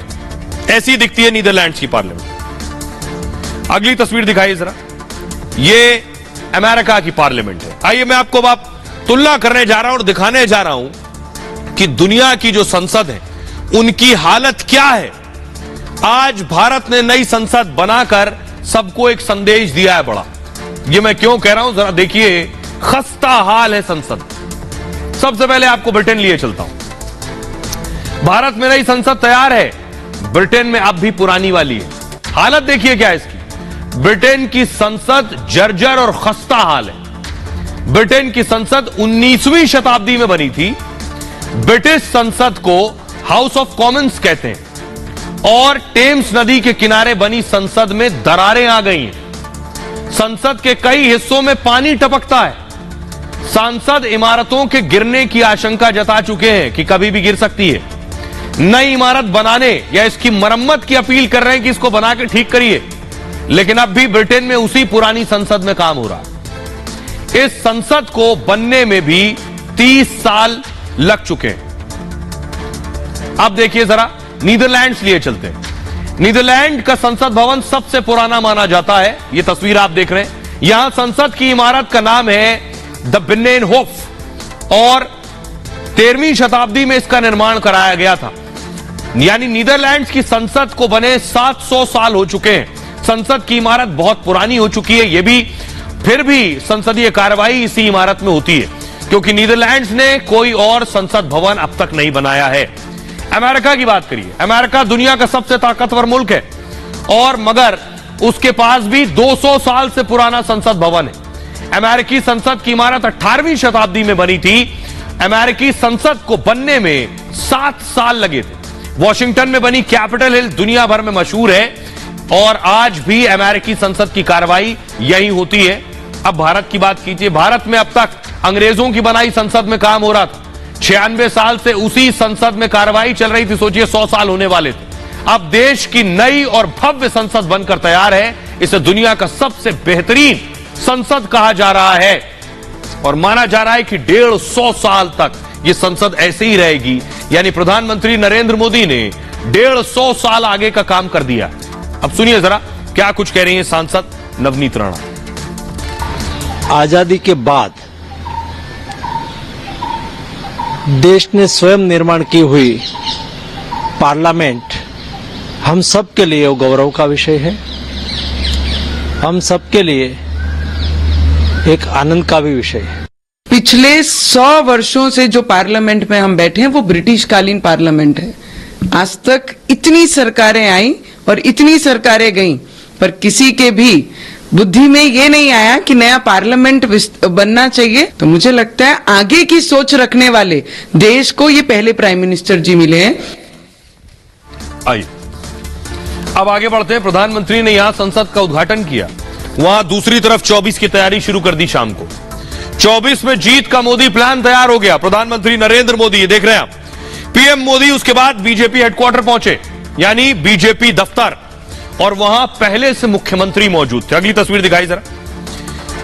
Speaker 1: ऐसी दिखती है नीदरलैंड्स की पार्लियामेंट। अगली तस्वीर दिखाइए जरा, ये अमेरिका की पार्लियामेंट है। आइए मैं आपको अब तुलना करने जा रहा हूं और दिखाने जा रहा हूं कि दुनिया की जो संसद है उनकी हालत क्या है। आज भारत ने नई संसद बनाकर सबको एक संदेश दिया है बड़ा। ये मैं क्यों कह रहा हूं, जरा देखिए, खस्ता हाल है संसद। सबसे पहले आपको ब्रिटेन लिए चलता हूं। भारत में नई संसद तैयार है, ब्रिटेन में अब भी पुरानी वाली है। हालत देखिए क्या है इसकी। ब्रिटेन की संसद जर्जर और खस्ता हाल है। ब्रिटेन की संसद 19वीं शताब्दी में बनी थी ब्रिटिश संसद को हाउस ऑफ कॉमन्स कहते हैं और टेम्स नदी के किनारे बनी संसद में दरारें आ गई हैं। संसद के कई हिस्सों में पानी टपकता है। सांसद इमारतों के गिरने की आशंका जता चुके हैं कि कभी भी गिर सकती है। नई इमारत बनाने या इसकी मरम्मत की अपील कर रहे हैं कि इसको बना के ठीक करिए, लेकिन अब भी ब्रिटेन में उसी पुरानी संसद में काम हो रहा है। इस संसद को बनने में भी 30 साल लग चुके हैं। अब देखिए जरा नीदरलैंड्स लिए चलते हैं। नीदरलैंड का संसद भवन सबसे पुराना माना जाता है। यह तस्वीर आप देख रहे हैं। यहां संसद की इमारत का नाम है द बिन्नेनहोफ और 13वीं शताब्दी में इसका निर्माण कराया गया था। यानी नीदरलैंड्स की संसद को बने 700 साल हो चुके हैं। संसद की इमारत बहुत पुरानी हो चुकी है। यह भी फिर भी संसदीय कार्रवाई इसी इमारत में होती है, क्योंकि नीदरलैंड्स ने कोई और संसद भवन अब तक नहीं बनाया है। अमेरिका की बात करिए। अमेरिका दुनिया का सबसे ताकतवर मुल्क है और मगर उसके पास भी 200 साल से पुराना संसद भवन है। अमेरिकी संसद की इमारत 18वीं शताब्दी में बनी थी। अमेरिकी संसद को बनने में 7 साल लगे थे। वॉशिंगटन में बनी कैपिटल हिल दुनिया भर में मशहूर है और आज भी अमेरिकी संसद की कार्रवाई यही होती है। अब भारत की बात कीजिए। भारत में अब तक अंग्रेजों की बनाई संसद में काम हो रहा था। 96 साल से उसी संसद में कार्रवाई चल रही थी। सोचिए 100 साल होने वाले थे। अब देश की नई और भव्य संसद बनकर तैयार है। इसे दुनिया का सबसे बेहतरीन संसद कहा जा रहा है और माना जा रहा है कि 150 साल तक यह संसद ऐसे ही रहेगी। यानी प्रधानमंत्री नरेंद्र मोदी ने 150 साल आगे का काम कर दिया। अब सुनिए जरा क्या कुछ कह रही है सांसद नवनीत राणा।
Speaker 5: आजादी के बाद देश ने स्वयं निर्माण की हुई पार्लियामेंट हम सब के लिए वो गौरव का विषय है। हम सब के लिए एक आनंद का भी विषय है।
Speaker 8: पिछले 100 वर्षों से जो पार्लियामेंट में हम बैठे हैं वो ब्रिटिश कालीन पार्लियामेंट है। आज तक इतनी सरकारें आई और इतनी सरकारें गईं, पर किसी के भी बुद्धि में ये नहीं आया कि नया पार्लियामेंट बनना चाहिए। तो मुझे लगता है आगे की सोच रखने वाले देश को ये पहले प्राइम मिनिस्टर जी मिले हैं।
Speaker 1: आइए अब आगे बढ़ते हैं। प्रधानमंत्री ने यहां संसद का उद्घाटन किया, वहां दूसरी तरफ 24 की तैयारी शुरू कर दी। शाम को 24 में जीत का मोदी प्लान तैयार हो गया। प्रधानमंत्री नरेंद्र मोदी, ये देख रहे हैं आप, पीएम मोदी उसके बाद बीजेपी हेडक्वार्टर पहुंचे, यानी बीजेपी दफ्तर, और वहां पहले से मुख्यमंत्री मौजूद थे। अगली तस्वीर दिखाई जरा।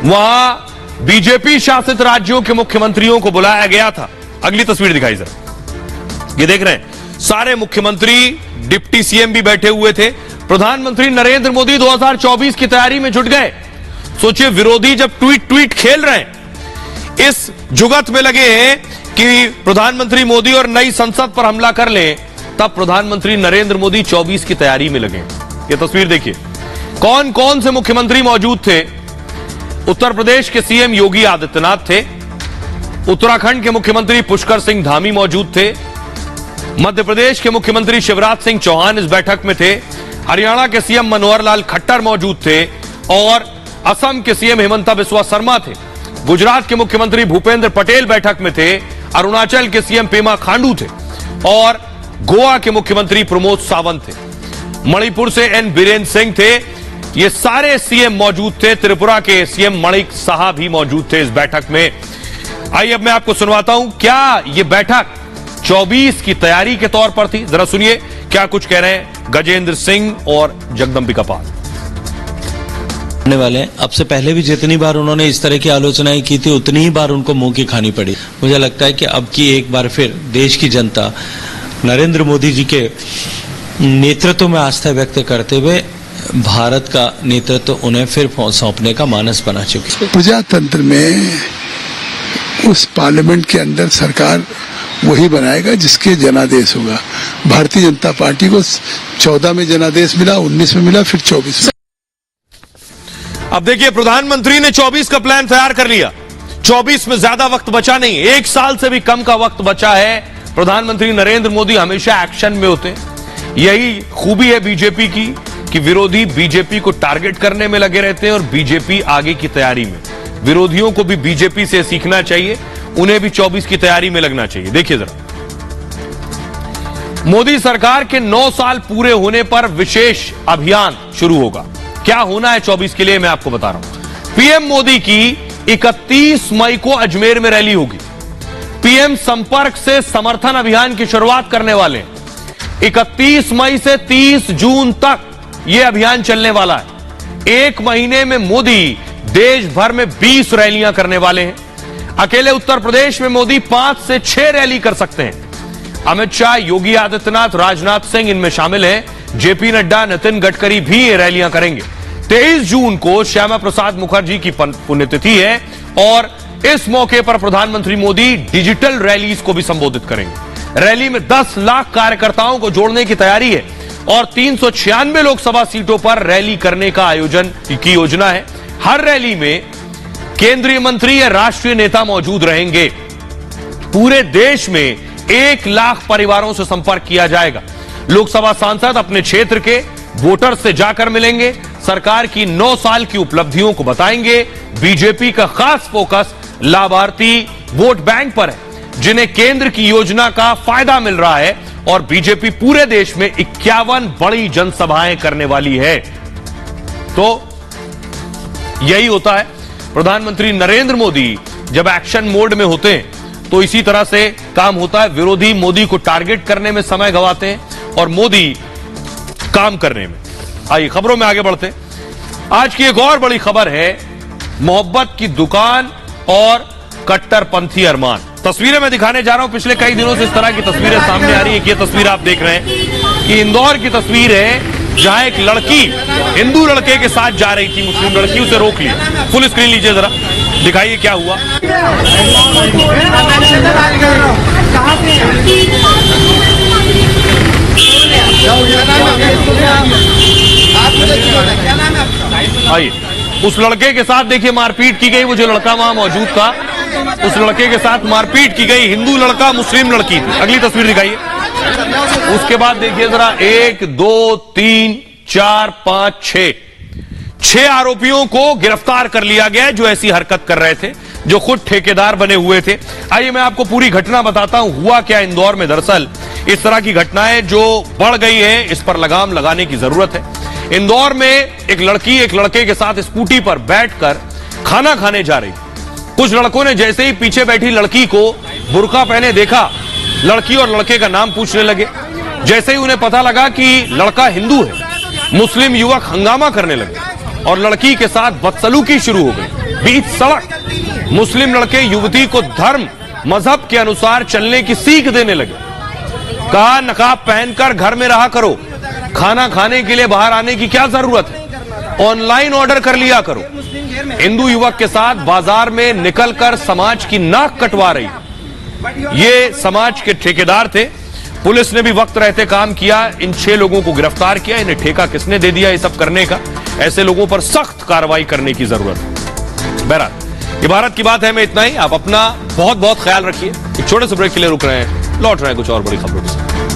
Speaker 1: वहां बीजेपी शासित राज्यों के मुख्यमंत्रियों को बुलाया गया था। अगली तस्वीर दिखाई जरा। ये देख रहे हैं सारे मुख्यमंत्री, डिप्टी सीएम भी बैठे हुए थे। प्रधानमंत्री नरेंद्र मोदी 2024 की तैयारी में जुट गए। सोचिए विरोधी जब ट्वीट खेल रहे हैं, इस जुगत में लगे हैं कि प्रधानमंत्री मोदी और नई संसद पर हमला कर लें, तब प्रधानमंत्री नरेंद्र मोदी 24 की तैयारी में लगे। ये तस्वीर देखिए। कौन कौन से मुख्यमंत्री मौजूद थे। उत्तर प्रदेश के सीएम योगी आदित्यनाथ थे। उत्तराखंड के मुख्यमंत्री पुष्कर सिंह धामी मौजूद थे। मध्य प्रदेश के मुख्यमंत्री शिवराज सिंह चौहान इस बैठक में थे। हरियाणा के सीएम मनोहर लाल खट्टर मौजूद थे और असम के सीएम हिमंता बिस्वा शर्मा थे। गुजरात के मुख्यमंत्री भूपेंद्र पटेल बैठक में थे। अरुणाचल के सीएम पेमा खांडू थे और गोवा के मुख्यमंत्री प्रमोद सावंत थे। मणिपुर से एन बीरेन सिंह थे। ये सारे सीएम मौजूद थे। त्रिपुरा के सीएम मणिक साहा भी मौजूद थे इस बैठक में। आइए अब मैं आपको सुनवाता हूं क्या ये बैठक 24 की तैयारी के तौर पर थी। जरा सुनिए क्या कुछ कह रहे हैं गजेंद्र सिंह और जगदम्बिका पाल।
Speaker 6: वाले अब से पहले भी जितनी बार उन्होंने इस तरह की आलोचनाएं की थी, उतनी ही बार उनको मुंह की खानी पड़ी। मुझे लगता है कि अब की एक बार फिर देश की जनता नरेंद्र मोदी जी के नेतृत्व में आस्था व्यक्त करते हुए भारत का नेतृत्व उन्हें फिर सौंपने का मानस बना चुकी है।
Speaker 23: प्रजातंत्र में उस पार्लियामेंट के अंदर सरकार वही बनाएगा जिसके जनादेश होगा। भारतीय जनता पार्टी को 14 में जनादेश मिला, 19 में मिला, फिर 24 में।
Speaker 1: अब देखिए प्रधानमंत्री ने 24 का प्लान तैयार कर लिया। 24 में ज्यादा वक्त बचा नहीं, 1 साल से भी कम का वक्त बचा है। प्रधानमंत्री नरेंद्र मोदी हमेशा एक्शन में होते हैं। यही खूबी है बीजेपी की कि विरोधी बीजेपी को टारगेट करने में लगे रहते हैं और बीजेपी आगे की तैयारी में। विरोधियों को भी बीजेपी से सीखना चाहिए, उन्हें भी 24 की तैयारी में लगना चाहिए। देखिए जरा। मोदी सरकार के 9 साल पूरे होने पर विशेष अभियान शुरू होगा। क्या होना है 24 के लिए मैं आपको बता रहा हूं। पीएम मोदी की 31 मई को अजमेर में रैली होगी। पीएम संपर्क से समर्थन अभियान की शुरुआत करने वाले 31 मई से 30 जून तक यह अभियान चलने वाला है। एक महीने में मोदी देश भर में 20 रैलियां करने वाले हैं। अकेले उत्तर प्रदेश में मोदी 5 से 6 रैली कर सकते हैं। अमित शाह, योगी आदित्यनाथ, राजनाथ सिंह इनमें शामिल हैं। जेपी नड्डा, नितिन गडकरी भी ये रैलियां करेंगे। 23 जून को श्यामा प्रसाद मुखर्जी की पुण्यतिथि है और इस मौके पर प्रधानमंत्री मोदी डिजिटल रैलीज को भी संबोधित करेंगे। रैली में 10 लाख कार्यकर्ताओं को जोड़ने की तैयारी है और 396 लोकसभा सीटों पर रैली करने का आयोजन की योजना है। हर रैली में केंद्रीय मंत्री या राष्ट्रीय नेता मौजूद रहेंगे। पूरे देश में 1 लाख परिवारों से संपर्क किया जाएगा। लोकसभा सांसद अपने क्षेत्र के वोटर से जाकर मिलेंगे, सरकार की 9 साल की उपलब्धियों को बताएंगे। बीजेपी का खास फोकस लाभार्थी वोट बैंक पर है, जिन्हें केंद्र की योजना का फायदा मिल रहा है और बीजेपी पूरे देश में 51 बड़ी जनसभाएं करने वाली है। तो यही होता है, प्रधानमंत्री नरेंद्र मोदी जब एक्शन मोड में होते हैं तो इसी तरह से काम होता है। विरोधी मोदी को टारगेट करने में समय गंवाते हैं और मोदी काम करने में। आइए खबरों में आगे बढ़ते हैं। आज की एक और बड़ी खबर है मोहब्बत की दुकान और कट्टरपंथी अरमान। तस्वीरें मैं दिखाने जा रहा हूं। पिछले कई दिनों से इस तरह की तस्वीरें सामने आ रही है। ये तस्वीर आप देख रहे हैं कि इंदौर की तस्वीर है, जहां एक लड़की हिंदू लड़के के साथ जा रही थी, मुस्लिम लड़की, उसे रोक लिया। फुल स्क्रीन लीजिए जरा, दिखाइए क्या हुआ। आइए, उस लड़के के साथ देखिए मारपीट की गई। वो जो लड़का वहां मौजूद था, उस लड़के के साथ मारपीट की गई। हिंदू लड़का, मुस्लिम लड़की थी। अगली तस्वीर दिखाइए। उसके बाद देखिए जरा, 1 2 3 4 5 6 आरोपियों को गिरफ्तार कर लिया गया है जो ऐसी हरकत कर रहे थे, जो खुद ठेकेदार बने हुए थे। आइए मैं आपको पूरी घटना बताता हूं, हुआ क्या इंदौर में। दरअसल इस तरह की घटनाएं जो बढ़ गई है, इस पर लगाम लगाने की जरूरत है। इंदौर में एक लड़की एक लड़के के साथ स्कूटी पर बैठकर खाना खाने जा रही। कुछ लड़कों ने जैसे ही पीछे बैठी लड़की को बुर्का पहने देखा, लड़की और लड़के का नाम पूछने लगे। जैसे ही उन्हें पता लगा कि लड़का हिंदू है, मुस्लिम युवक हंगामा करने लगे और लड़की के साथ बदसलूकी शुरू हो गई। बीच सड़क मुस्लिम लड़के युवती को धर्म मजहब के अनुसार चलने की सीख देने लगे। कहा, नकाब पहनकर घर में रहा करो, खाना खाने के लिए बाहर आने की क्या जरूरत है, ऑनलाइन ऑर्डर कर लिया करो। हिंदू युवक के साथ बाजार में निकलकर समाज की नाक कटवा रही। ये समाज के ठेकेदार थे। पुलिस ने भी वक्त रहते काम किया, इन 6 लोगों को गिरफ्तार किया। इन्हें ठेका किसने दे दिया ये सब करने का? ऐसे लोगों पर सख्त कार्रवाई करने की जरूरत है। बहरहाल ये भारत की बात है में इतना ही। आप अपना बहुत बहुत ख्याल रखिए। एक छोटे से ब्रेक के लिए रुक रहे हैं, लौट रहे हैं कुछ और बड़ी खबरों के साथ।